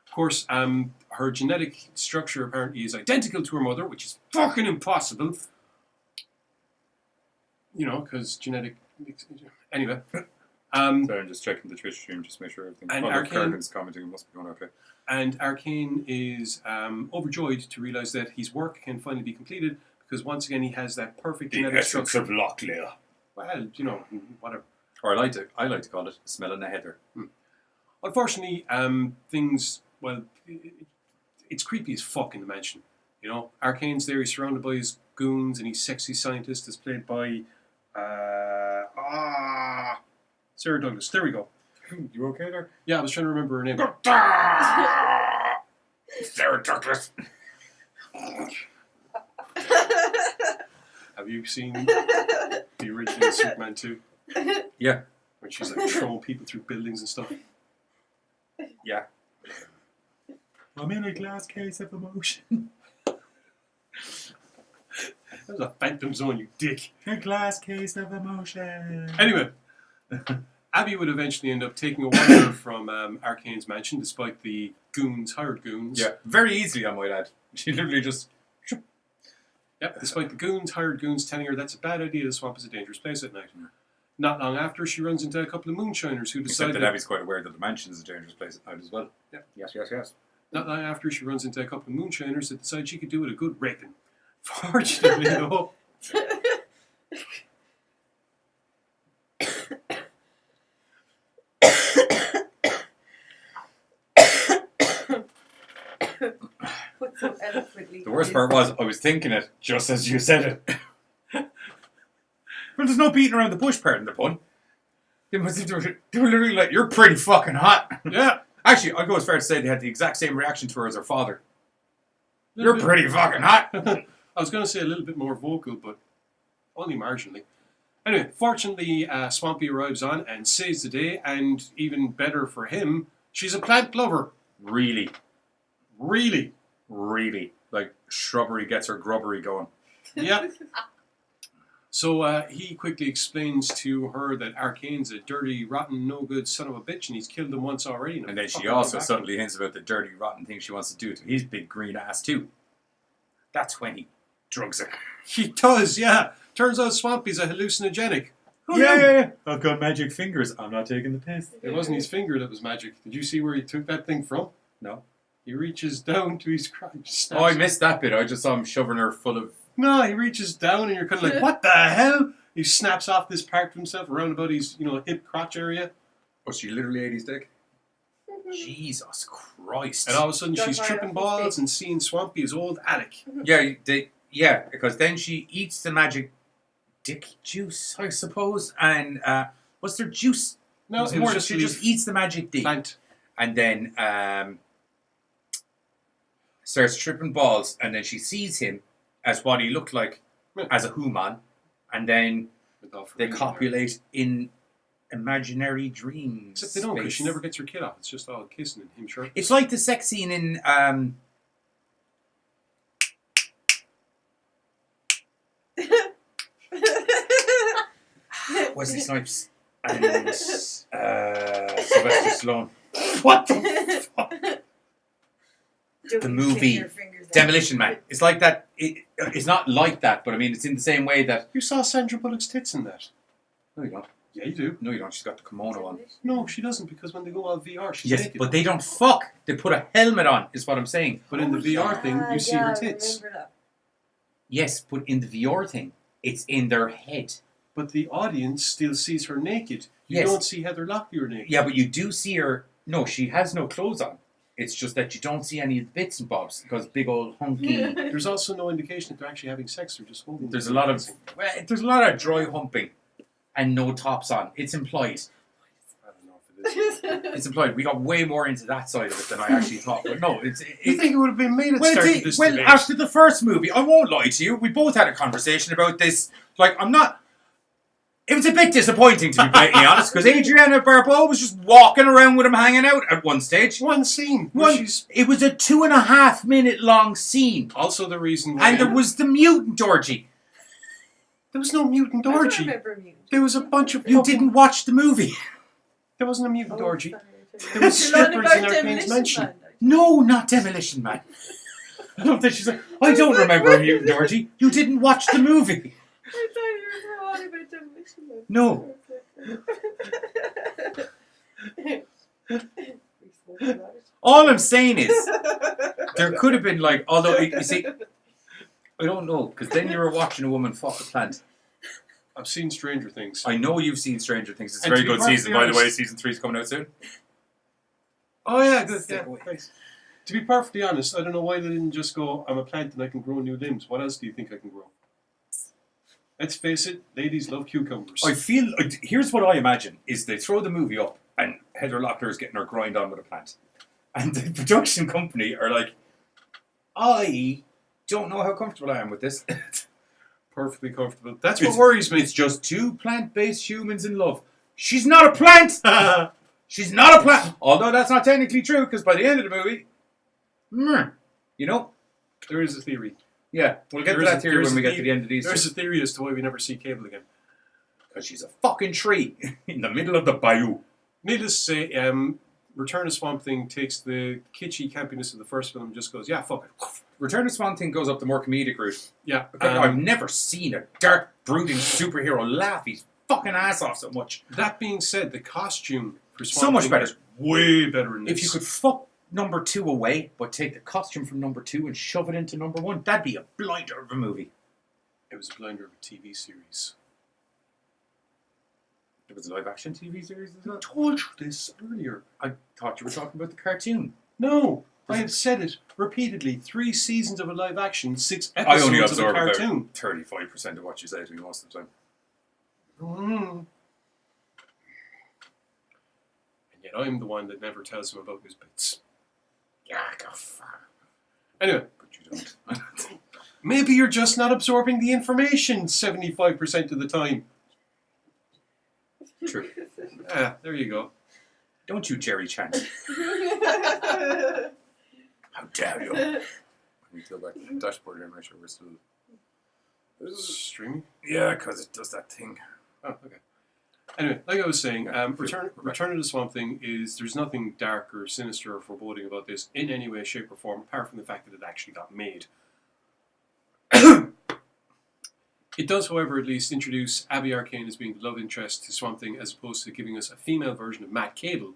Of course, her genetic structure apparently is identical to her mother, which is fucking impossible. You know, because genetic... Anyway. Sorry, I'm just checking the Twitch stream just to make sure everything... And Arcane's commenting, it must be going okay. And Arcane is overjoyed to realise that his work can finally be completed because once again he has that perfect genetic structure. of Locklear. Well, you know, whatever. Or I like to call it smelling the heather. Unfortunately, things, well, it's creepy as fuck in the mansion. You know, Arcane's there, he's surrounded by his goons and he's sexy scientist is played by Sarah Douglas. There we go. You okay there? Yeah, I was trying to remember her name. Sarah Douglas. Have you seen the original Superman 2? Yeah. When she's like throwing people through buildings and stuff. Yeah. I'm in a glass case of emotion. That was a phantom zone, you dick. A glass case of emotion. Anyway, Abby would eventually end up taking a wander from Arcane's mansion, despite the hired goons. Yeah, very easily, I might add. She literally just... Yep, despite the hired goons telling her that's a bad idea, the swamp is a dangerous place at night. Not long after, she runs into a couple of moonshiners who decide Except that Abby's quite aware that the mansion is a dangerous place at night as well. Yeah. Yes. Not long after, she runs into a couple of moonshiners that decide she could do with a good raping. Fortunately, though... The worst part was, I was thinking it just as you said it. Well, there's no beating around the bush, pardon the pun. They were literally like, you're pretty fucking hot. Yeah. Actually, I'd go as far to say they had the exact same reaction to her as her father. You're pretty fucking hot. I was going to say a little bit more vocal, but only marginally. Anyway, fortunately, Swampy arrives on and saves the day, and even better for him, she's a plant lover. Really? Really? Really. Like, shrubbery gets her grubbery going. Yeah. So he quickly explains to her that Arcane's a dirty, rotten, no-good son of a bitch, and he's killed him once already. And then she also subtly hints about the dirty, rotten thing she wants to do to his big green ass, too. That's when he drugs her. He does, yeah. Turns out Swampy's a hallucinogenic. Yeah. I've got magic fingers. I'm not taking the piss. It wasn't his finger that was magic. Did you see where he took that thing from? No. He reaches down to his crotch. Oh, I missed that bit. I just saw him shoving her full of... No, he reaches down and you're kind of like, what the hell? He snaps off this part of himself around about his, hip crotch area. Oh, she literally ate his dick? Jesus Christ. And all of a sudden she's tripping balls and seeing Swampy as old Alec. Yeah, because then she eats the magic dick juice, I suppose. And what's their juice? No, it was she just eats the magic dick. Plant. And then starts tripping balls. And then she sees him as what he looked like as a human. And then they copulate in imaginary dreams. Except they don't, because she never gets her kid off. It's just all kissing and him shirtless. It's like the sex scene in Wesley Snipes and Sylvester Stallone. What the fuck? The movie Demolition Man. It's like that. It's not like that, but I mean, it's in the same way that... You saw Sandra Bullock's tits in that. No, you don't. Yeah, you do. No, you don't. She's got the kimono on. No, she doesn't, because when they go on VR, she's yes, naked. but they don't fuck. They put a helmet on, is what I'm saying. But in the VR thing, you see her tits. Yes, but in the VR thing, it's in their head. But the audience still sees her naked. You don't see Heather Locklear naked. Yeah, but you do see her... No, she has no clothes on. It's just that you don't see any of the bits and bobs because big old hunky... There's also no indication that they're actually having sex. They're just holding... There's a lot of dry humping and no tops on. It's implied. I don't know if it is. It's implied. We got way more into that side of it than I actually thought. But no, it's... You think it would have been made at start of this debate? After the first movie, I won't lie to you, we both had a conversation about this. Like, I'm not... It was a bit disappointing, to be blatantly honest, because Adrienne Barbeau was just walking around with him hanging out at one stage. One scene. It was a 2.5 minute long scene. Also the reason why... And there was the mutant orgy. There was no mutant orgy. There was a bunch of... You didn't watch the movie. There wasn't a mutant orgy. There was strippers in Arcane's mansion. No, not Demolition Man. I don't think she's like, I don't remember a mutant orgy. You didn't watch the movie. I thought you were on about Demolition Man. No. All I'm saying is, there could have been like, although, you see, I don't know, because then you were watching a woman fuck a plant. I've seen Stranger Things. I know you've seen Stranger Things. It's a very good season, by the way. Season 3 is coming out soon. Oh, yeah, good. Yeah, thanks. To be perfectly honest, I don't know why they didn't just go, I'm a plant and I can grow new limbs. What else do you think I can grow? Let's face it, ladies love cucumbers. I feel, here's what I imagine, is they throw the movie up and Heather Locklear is getting her grind on with a plant. And the production company are like, I don't know how comfortable I am with this. Perfectly comfortable. That's what worries me. It's just two plant-based humans in love. She's not a plant! She's not a plant! Although that's not technically true, because by the end of the movie, you know? There is a theory. Yeah, we'll get to that theory when we get to the end of these. There's a theory as to why we never see Cable again. Because she's a fucking tree in the middle of the bayou. Needless to say, Return of Swamp Thing takes the kitschy campiness of the first film and just goes, yeah, fuck it. Return of Swamp Thing goes up the more comedic route. Yeah. I've never seen a dark, brooding superhero laugh his fucking ass off so much. That being said, the costume for Swamp so much Thing better. is way better than this. If you could fuck number 2 away, but take the costume from number 2 and shove it into number 1, that'd be a blinder of a movie. It was a blinder of a TV series. It was a live-action TV series as well? I told you this earlier. I thought you were talking about the cartoon. No, I have said it repeatedly. 3 seasons of a live-action, 6 episodes I only of a absorb cartoon. about 35% of what you say to me most of the time. Mm-hmm. And yet I'm the one that never tells him about his bits. Yeah, go far. Anyway. But you don't. Maybe you're just not absorbing the information 75% of the time. True. There you go. Don't you, Jerry Chant. How dare you? Let me go back to the dashboard here and make sure we're still... This is streaming? Yeah, because it does that thing. Oh, okay. Anyway, like I was saying, Return of the Swamp Thing is, there's nothing dark or sinister or foreboding about this in any way, shape or form, apart from the fact that it actually got made. It does, however, at least introduce Abby Arcane as being the love interest to Swamp Thing, as opposed to giving us a female version of Matt Cable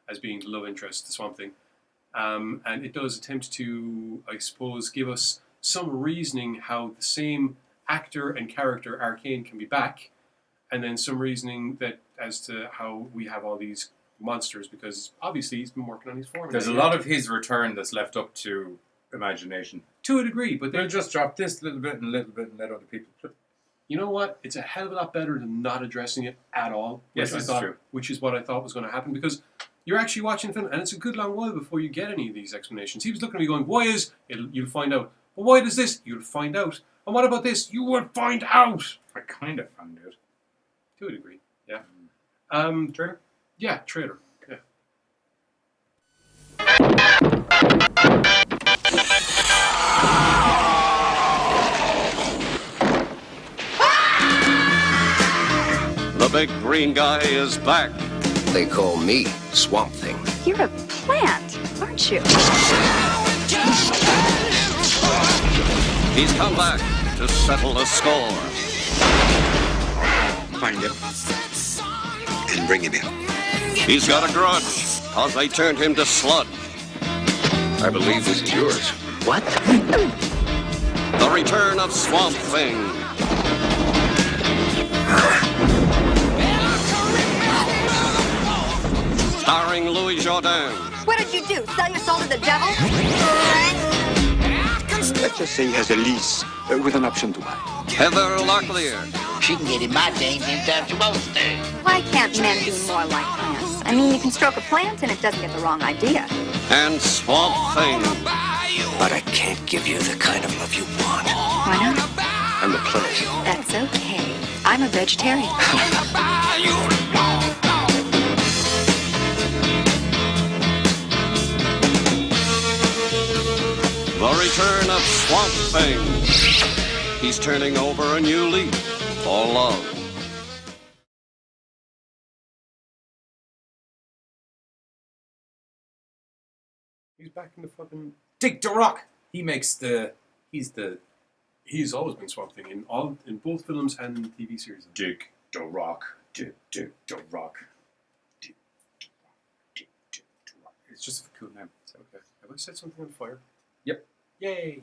as being the love interest to Swamp Thing. And it does attempt to, I suppose, give us some reasoning how the same actor and character Arcane can be back, and then some reasoning that as to how we have all these monsters, because obviously he's been working on his formula. There's a lot of his return that's left up to imagination. To a degree, but they'll just drop this little bit and let other people. You know what? It's a hell of a lot better than not addressing it at all. Yes, that's true. Which is what I thought was going to happen, because you're actually watching the film, and it's a good long while before you get any of these explanations. He was looking at me going, why is... You'll find out. Well, why does this? You'll find out. And what about this? You will find out. I kind of found out. To a degree, yeah. Trailer? Yeah, trailer. Yeah. The big green guy is back. They call me Swamp Thing. You're a plant, aren't you? He's come back to settle the score. Find him and bring him in. He's got a grudge, cause they turned him to sludge. I believe this is yours. What? The return of Swamp Thing. Starring Jourdan. What did you do? Sell your soul to the devil? Let's just say he has a lease with an option to buy. Heather Locklear. She can get in my James anytime she wants to. Why can't men be more like plants? I mean, you can stroke a plant and it doesn't get the wrong idea. And Swamp Thing. But I can't give you the kind of love you want. Why not? I'm a plant. That's okay. I'm a vegetarian. The return of Swamp Thing. He's turning over a new leaf for love. He's back in the fucking... Dick the Rock. He's always been Swamp Thing in both films and TV series. Dick the Rock. Dick the Rock. Dick the Rock. It's just a cool name. It's okay. Have I set something on fire? Yep. Yay.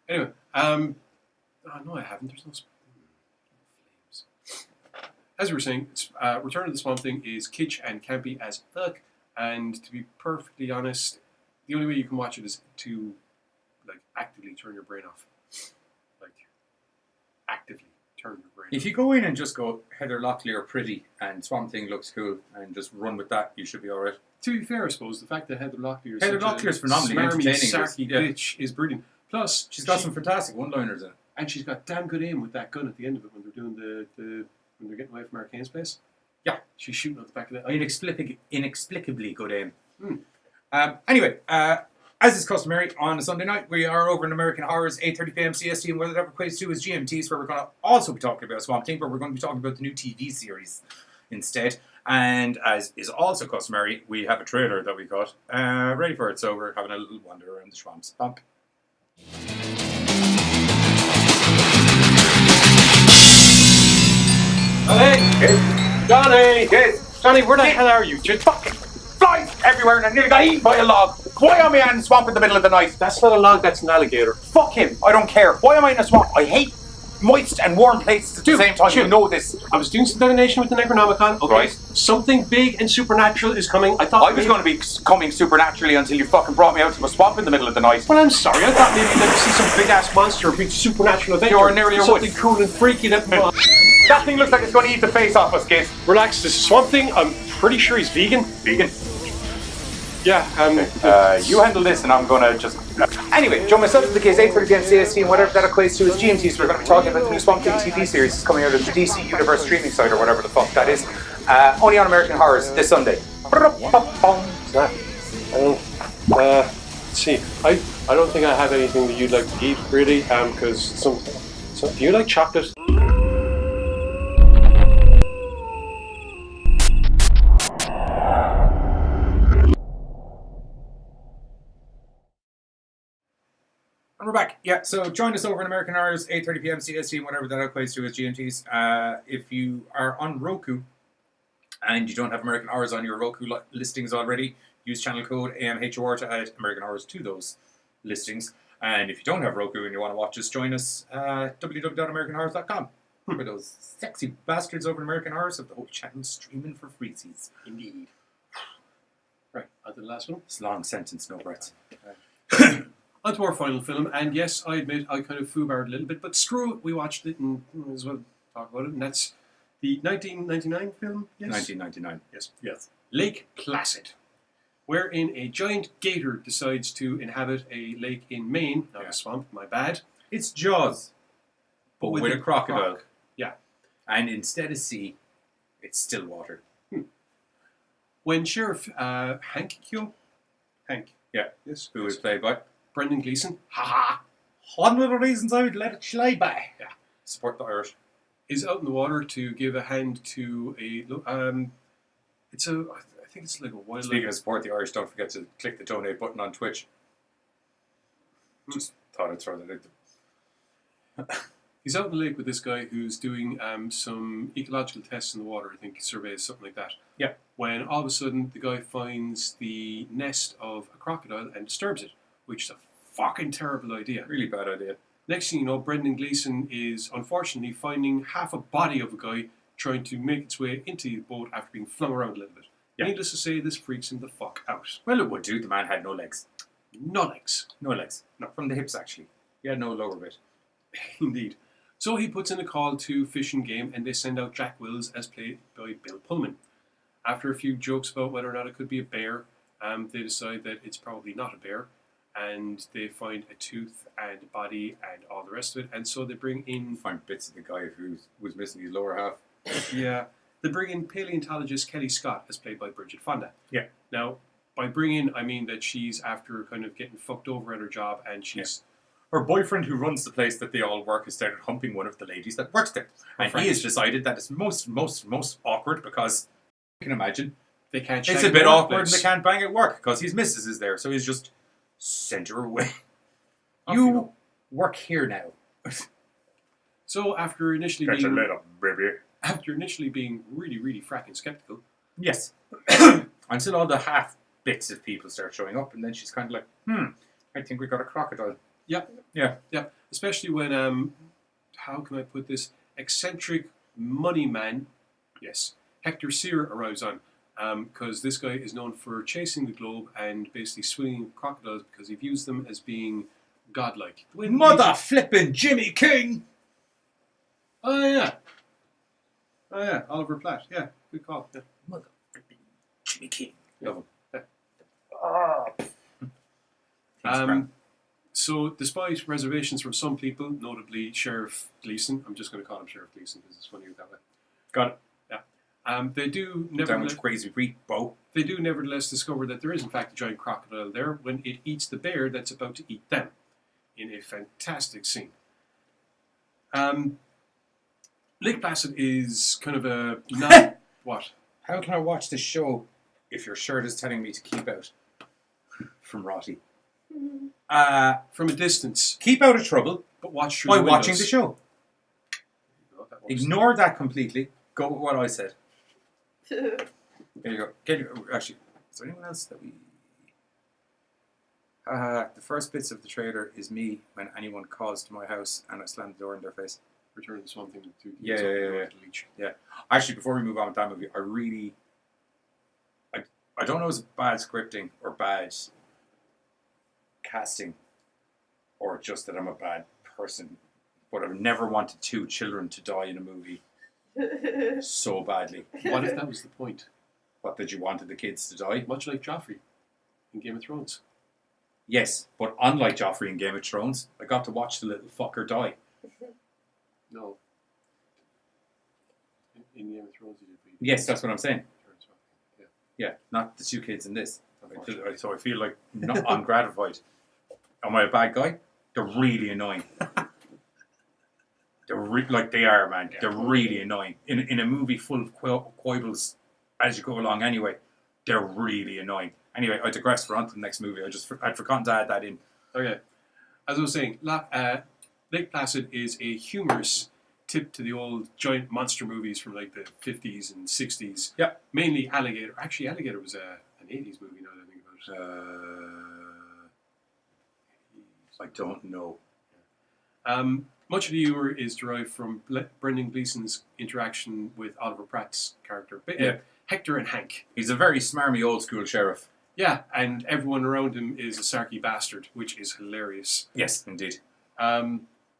Anyway, no, I haven't. There's no flames. As we were saying, Return of the Swamp Thing is kitsch and campy as fuck. And to be perfectly honest, the only way you can watch it is to actively turn your brain off. Actively turn your brain off. If you go in and just go Heather Locklear pretty and Swamp Thing looks cool and just run with that, you should be alright. To be fair, I suppose, the fact that Heather Locklear is phenomenally entertaining. Sarky bitch is brilliant. Plus, she's got some fantastic one-liners in it. And she's got damn good aim with that gun at the end of it when they're doing when they're getting away from Arcane's place. Yeah. She's shooting at the back of that. Inexplicably good aim. Anyway, as is customary on a Sunday night, we are over in American Horrors, 8:30 p.m. CST, and whatever equates to is GMTs, where we're going to also be talking about Swamp Thing, but we're going to be talking about the new TV series instead. And as is also customary, we have a trailer that we got ready for it, so we're having a little wander around the swamps. Bump. Johnny! Johnny, where the hell are you? Just fucking flies everywhere and I nearly got eaten by a log. Why am I in a swamp in the middle of the night? That's not a log, that's an alligator. Fuck him. I don't care. Why am I in a swamp? I hate moist and warm places at the same time. You know this. I was doing some divination with the Necronomicon. Okay. Right. Something big and supernatural is coming. I thought I was going to be coming supernaturally until you fucking brought me out to a swamp in the middle of the night. Well, I'm sorry. I thought maybe you'd see some big ass monster, a big supernatural adventure. You ordinarily would. Something cool and freaky that. That thing looks like it's going to eat the face off us, kid. Relax. This is Swamp Thing. I'm pretty sure he's vegan. Vegan? Yeah. You handle this, and I'm going to just. Anyway, join myself to the case 8:30 p.m. CST, and whatever that equates to is GMT. So we're going to be talking about the new Swamp Thing TV series that's coming out of the DC Universe streaming site or whatever the fuck that is. Only on American Horrors this Sunday. Let's see. I don't think I have anything that you'd like to eat, really. Because do you like chocolate? And we're back. Yeah, so join us over in American hours, 8:30 p.m. CST, whatever that equates to as GMTs. If you are on Roku and you don't have American hours on your Roku listings already, use channel code AMHOR to add American hours to those listings. And if you don't have Roku and you want to watch us, join us at www.americanhorrors.com. For those sexy bastards over in American Horrors have the whole channel streaming for freezies. Indeed. Right, on to the last one. It's a long sentence, no breaths. On to our final film, and yes, I admit I kind of foobarred a little bit, but screw it, we watched it and we might as well talk about it, and that's the 1999 film, yes? 1999. Yes. Lake Placid, wherein a giant gator decides to inhabit a lake in Maine, not a swamp, my bad. It's Jaws, but with a crocodile. Croc. Yeah. And instead of sea, it's still water. When Sheriff Hank, Yeah. Yes. Who was played by? Brendan Gleeson. One of the reasons I would let it slide by. Yeah. Support the Irish. Is out in the water to give a hand to I think it's like a wildlife. Speaking of support the Irish, don't forget to click the donate button on Twitch. Just thought I'd throw that out there. He's out in the lake with this guy who's doing some ecological tests in the water, I think surveys, something like that. Yeah. When all of a sudden the guy finds the nest of a crocodile and disturbs it, which is a fucking terrible idea. Really bad idea. Next thing you know, Brendan Gleeson is unfortunately finding half a body of a guy trying to make its way into the boat after being flung around a little bit. Yeah. Needless to say, this freaks him the fuck out. Well, it would do. The man had no legs. No legs. No legs. No, from the hips, actually. He had no lower bit. Indeed. So he puts in a call to Fish and Game, and they send out Jack Wills, as played by Bill Pullman. After a few jokes about whether or not it could be a bear, they decide that it's probably not a bear, and they find a tooth and a body and all the rest of it, and so they bring in... Find bits of the guy who was missing his lower half. Yeah. They bring in paleontologist Kelly Scott, as played by Bridget Fonda. Yeah. Now, by bring in, I mean that she's after kind of getting fucked over at her job, and she's... Yeah. Her boyfriend who runs the place that they all work has started humping one of the ladies that works there. And he has decided that it's most awkward because, you can imagine, they can't. It's a bit awkward and they can't bang at work because his missus is there. So he's just sent her away. You work here now. So after initially Catch being... you later, baby. After initially being really, really fracking skeptical. Yes. Until all the half bits of people start showing up and then she's kind of like, I think we got a crocodile. Yeah. Especially when, how can I put this, eccentric money man, yes, Hector Sear arrives on, because this guy is known for chasing the globe and basically swinging crocodiles because he views them as being godlike. Mother flippin' Jimmy King! Oh yeah, Oliver Platt. Yeah, good call. Yeah. Mother flippin' Jimmy King. Love him. So, despite reservations from some people, notably Sheriff Gleeson, I'm just going to call him Sheriff Gleeson because it's funny that way. Got it. Yeah. They do nevertheless crazy read, Bo. They do nevertheless discover that there is in fact a giant crocodile there when it eats the bear that's about to eat them, in a fantastic scene. Lake Placid is kind of a what? How can I watch this show if your shirt is telling me to keep out from Rotty? From a distance. Keep out of trouble. But watch through by the watching windows. the show. Ignore that completely. Go with what I said. There you go. Actually, is there anyone else that we... the first bits of the trailer is me when anyone calls to my house and I slam the door in their face. Return to Swamp Thing. Yeah. Actually, before we move on with that movie, I don't know if it's bad scripting or bad casting or just that I'm a bad person, but I've never wanted 2 children to die in a movie so badly. What if that was the point? What, that you wanted the kids to die? Much like Joffrey in Game of Thrones. Yes, but unlike Joffrey in Game of Thrones, I got to watch the little fucker die. No. In Game of Thrones, you did. Yes, that's what I'm saying. Yeah, not the 2 kids in this. So I feel like I'm gratified. Am I a bad guy? They're really annoying. They are, man. They're really annoying. In a movie full of quibbles as you go along anyway, they're really annoying. Anyway, I digress. We're on to the next movie. I'd forgotten to add that in. Okay. as I was saying, Lake Placid is a humorous tip to the old giant monster movies from like the 50s and 60s. Yeah. Mainly Alligator. Actually, Alligator was an 80s movie now that I think about it. I don't know. Much of the humour is derived from Brendan Gleeson's interaction with Oliver Pratt's character, Hector and Hank. He's a very smarmy old school sheriff. Yeah, and everyone around him is a sarky bastard, which is hilarious. Yes, indeed.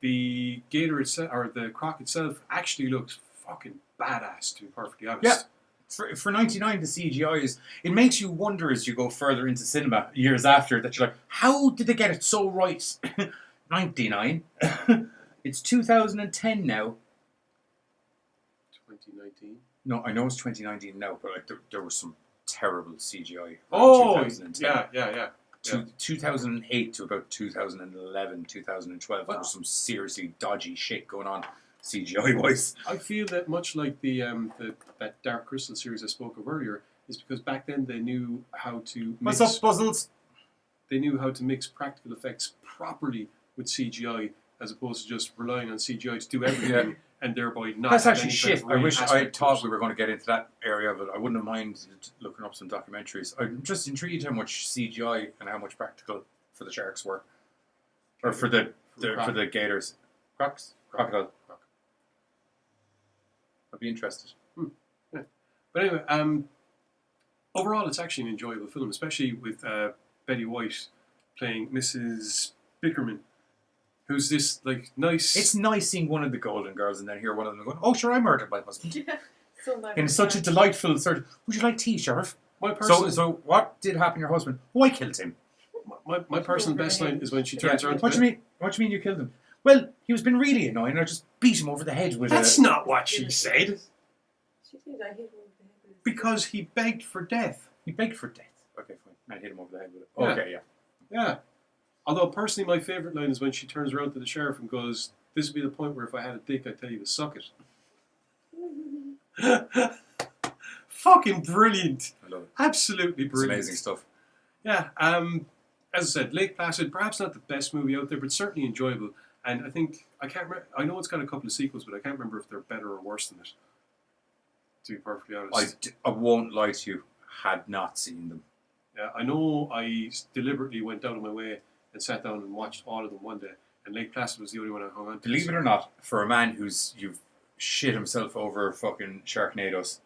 The gator itself, or the croc itself, actually looks fucking badass, to be perfectly honest. Yeah. For 99, the CGI is... It makes you wonder as you go further into cinema years after that you're like, how did they get it so right? 99. It's 2010 now. 2019? No, I know it's 2019 now, but like there was some terrible CGI. Oh, 2010. yeah. 2008 to about 2011, 2012, there was some seriously dodgy shit going on CGI-wise. I feel that much like that Dark Crystal series I spoke of earlier, is because back then they knew how to mix... What's up, Puzzles? They knew how to mix practical effects properly with CGI, as opposed to just relying on CGI to do everything, and thereby not... That's have actually any shit. kind of I real wish I aspect thought to we were going to get into that area, but I wouldn't have minded looking up some documentaries. I'm just intrigued how much CGI and how much practical for the sharks were. Or for the gators. Crocs? Crocodile. I'd be interested. Yeah. But anyway, overall it's actually an enjoyable film, especially with Betty White playing Mrs. Bickerman, who's this like nice... It's nice seeing one of the Golden Girls and then hear one of them going, oh sure, I murdered my husband. Yeah. So In such a delightful sort of, would you like tea, Sheriff? My So what did happen to your husband? Oh, I killed him. My personal best line is when she turns around. What do you mean you killed him? Well, he was been really annoying and I just beat him over the head with That's not what she said. She said I hit him over the head with it. Because he begged for death. He begged for death. Okay, fine. I hit him over the head with it. Yeah. Okay, yeah. Yeah. Although personally my favourite line is when she turns around to the sheriff and goes, this would be the point where if I had a dick I'd tell you to suck it. Fucking brilliant. I love it. Absolutely brilliant. It's amazing stuff. Yeah. As I said, Lake Placid, perhaps not the best movie out there, but certainly enjoyable. And I think, I can't remember, I know it's got a couple of sequels, but I can't remember if they're better or worse than it. To be perfectly honest. I won't lie to you, had not seen them. Yeah, I know I deliberately went out of my way and sat down and watched all of them one day, and Lake Placid was the only one I hung on to. Believe it or not, for a man you've shit himself over fucking Sharknadoes,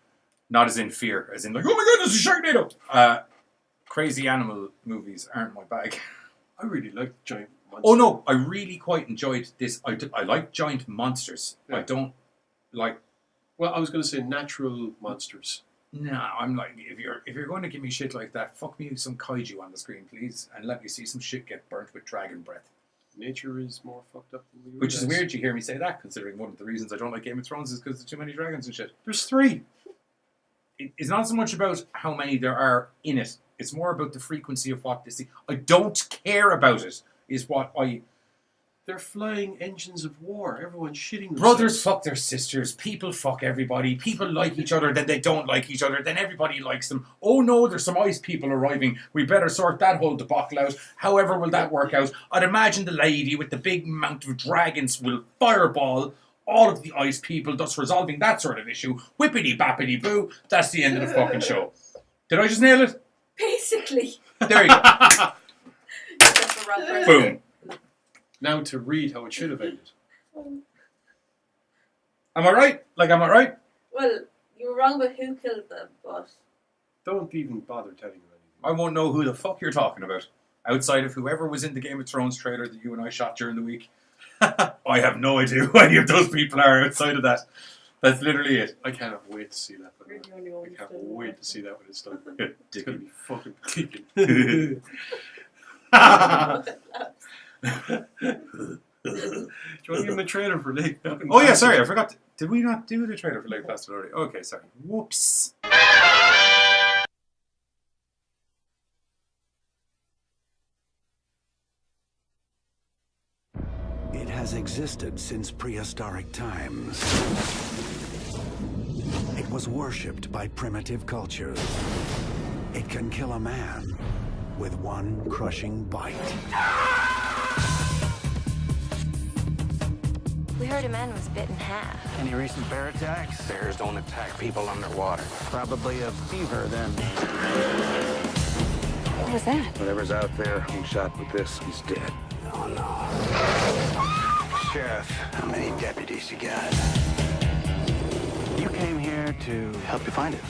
not as in fear, as in like, oh my god, there's a Sharknado! Crazy animal movies aren't my bag. I really like giant monsters. Oh no, I really quite enjoyed this. I like giant monsters. Yeah. I don't like... Well, I was going to say natural monsters. No, I'm like, if you're going to give me shit like that, fuck me some kaiju on the screen, please, and let me see some shit get burnt with dragon breath. Nature is more fucked up than we Which is realize. weird you hear me say that, considering one of the reasons I don't like Game of Thrones is because there's too many dragons and shit. There's 3. It's not so much about how many there are in it. It's more about the frequency of what they see. I don't care about it, is what I... They're flying engines of war. Everyone's shitting themselves. Brothers fuck their sisters. People fuck everybody. People like each other, then they don't like each other. Then everybody likes them. Oh no, there's some ice people arriving. We better sort that whole debacle out. However will that work out? I'd imagine the lady with the big mount of dragons will fireball all of the ice people, thus resolving that sort of issue. Whippity-bappity-boo. That's the end of the fucking show. Did I just nail it? Basically. There you go. That's the wrong person. Boom. Now to read how it should have ended. Am I right? Am I right? Well, you were wrong about who killed them, but... Don't even bother telling me anything. I won't know who the fuck you're talking about. Outside of whoever was in the Game of Thrones trailer that you and I shot during the week. I have no idea who any of those people are outside of that. That's literally it. I cannot wait to see that. I can't wait to see that when it's done. It's going to be fucking kicking. Do you want to give him a trailer for Lake? Oh yeah, sorry, I forgot. Did we not do the trailer for Lake Placid already? Okay, sorry. Whoops. It has existed since prehistoric times. It was worshipped by primitive cultures. It can kill a man with one crushing bite. third of men was bit in half. Any recent bear attacks? Bears don't attack people underwater. Probably a fever then. What was that? Whatever's out there being shot with this, he's dead. Oh no. Sheriff, how many deputies you got? You came here to help you find it.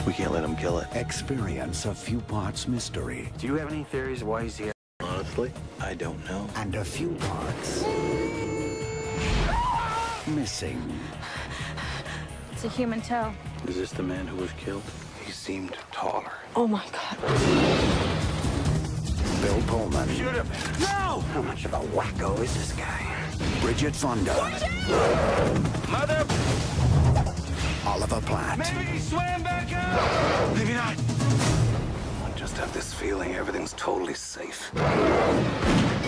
We can't let him kill it. Experience a few parts mystery. Do you have any theories why he's here? Honestly, I don't know. And a few parts missing. It's a human toe. Is this the man who was killed? He seemed taller. Oh my God. Bill Pullman. Shoot him! No! How much of a wacko is this guy? Bridget Fonda. Mother! Oliver Platt. Maybe he swam back out! Maybe not. I just have this feeling everything's totally safe.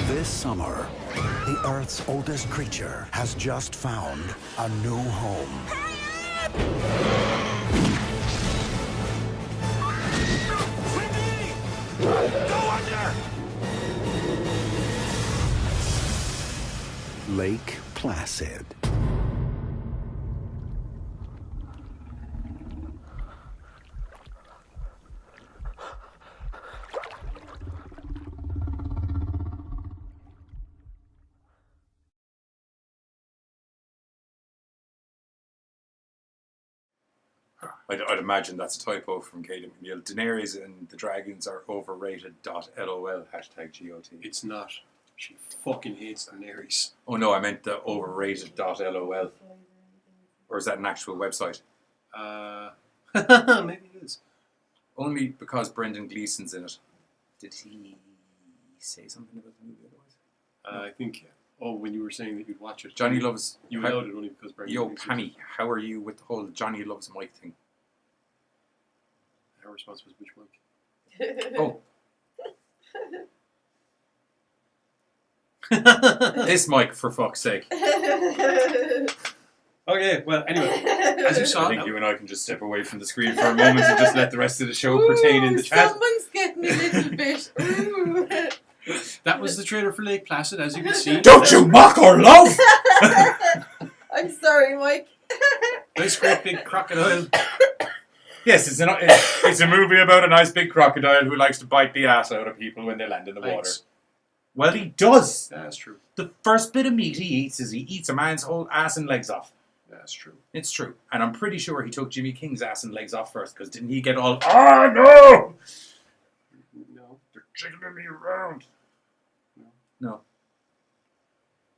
This summer, the Earth's oldest creature has just found a new home. Go under! Lake Placid. I'd imagine that's a typo from Kate McNeil. Daenerys and the dragons are overrated. .lol hashtag GOT. It's not. She fucking hates Daenerys. Oh no, I meant the overrated .lol. Or is that an actual website? Maybe it is. Only because Brendan Gleeson's in it. Did he say something about the movie otherwise? I think. Oh, when you were saying that you'd watch it, Johnny loves. You allowed it only because Brendan. Yo, Gleeson's Pammy, how are you with the whole Johnny loves Mike thing? Our response was which Mike? Oh. This Mike, for fuck's sake. Okay, well, anyway, as you saw, I think you and I can just step away from the screen for a moment and just let the rest of the show pertain in the chat. Someone's getting a little bit. Ooh. That was the trailer for Lake Placid, as you can see. Don't you mock our love! I'm sorry, Mike. Nice great big crocodile. Yes, it's a movie about a nice big crocodile who likes to bite the ass out of people when they land in the water. Thanks. Well, he does. That's true. The first bit of meat he eats is he eats a man's whole ass and legs off. That's true. It's true. And I'm pretty sure he took Jimmy King's ass and legs off first, because didn't he get all, oh no! No. They're jiggling me around. No.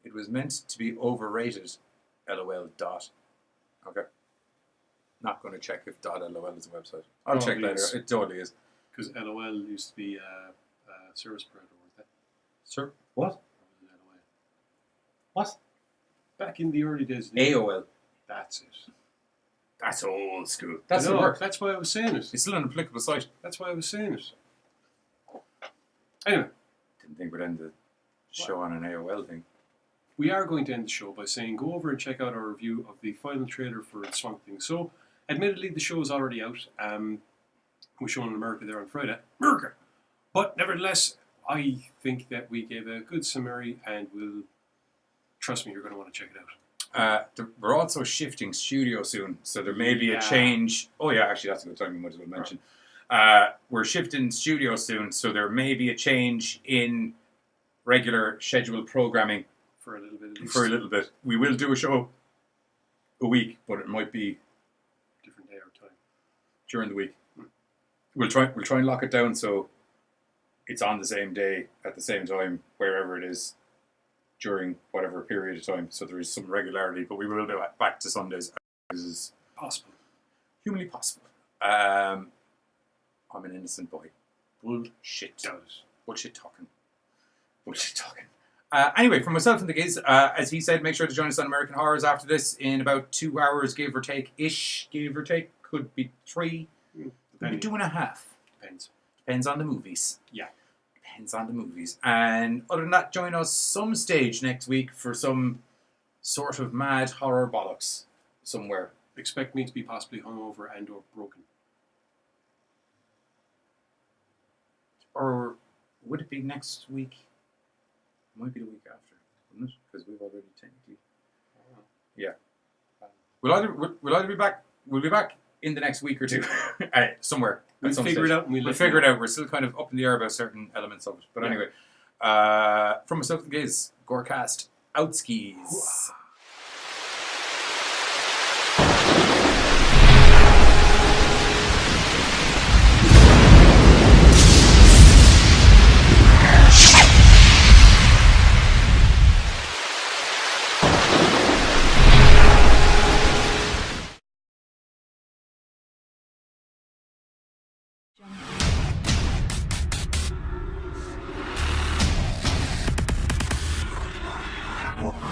It was meant to be overrated. LOL dot. Okay. Not going to check if .lol is a website. I'll check later. It totally is. Because LOL used to be a service provider, weren't they? Sir? What? LOL. What? Back in the early days. AOL. That's it. That's old school. That's the work. work. That's why I was saying it. It's still an applicable site. That's why I was saying it. Anyway. Didn't think we'd end the show on an AOL thing. We are going to end the show by saying go over and check out our review of the final trailer for Swamp Thing. So, admittedly, the show is already out. We're showing in America there on Friday. America! But nevertheless, I think that we gave a good summary and trust me, you're going to want to check it out. We're also shifting studio soon, so there may be a change. Oh yeah, actually that's a good time we might as well mention. We're shifting studio soon, so there may be a change in regular scheduled programming. For a little bit at least. For a little bit. We will do a show a week, but it might be different day or time. During the week. We'll try and lock it down so it's on the same day at the same time, wherever it is, during whatever period of time. So there is some regularity, but we will be back to Sundays as is possible. Humanly possible. I'm an innocent boy. Bullshit. Bullshit talking. Bullshit talking. Anyway, from myself and the kids, as he said, make sure to join us on American Horrors after this in about 2 hours, give or take-ish. Give or take. Could be 3. Could be 2.5. Depends. Depends on the movies. Yeah. Depends on the movies. And other than that, join us some stage next week for some sort of mad horror bollocks somewhere. Expect me to be possibly hungover and or broken. Or would it be next week? It might be the week after, wouldn't it? Because we've already technically... Yeah. We'll either be back. We'll be back in the next week or two, somewhere. We'll figure it out. We'll figure it out. We're still kind of up in the air about certain elements of it. But anyway, from myself to the gays, Gorecast, out skis. What?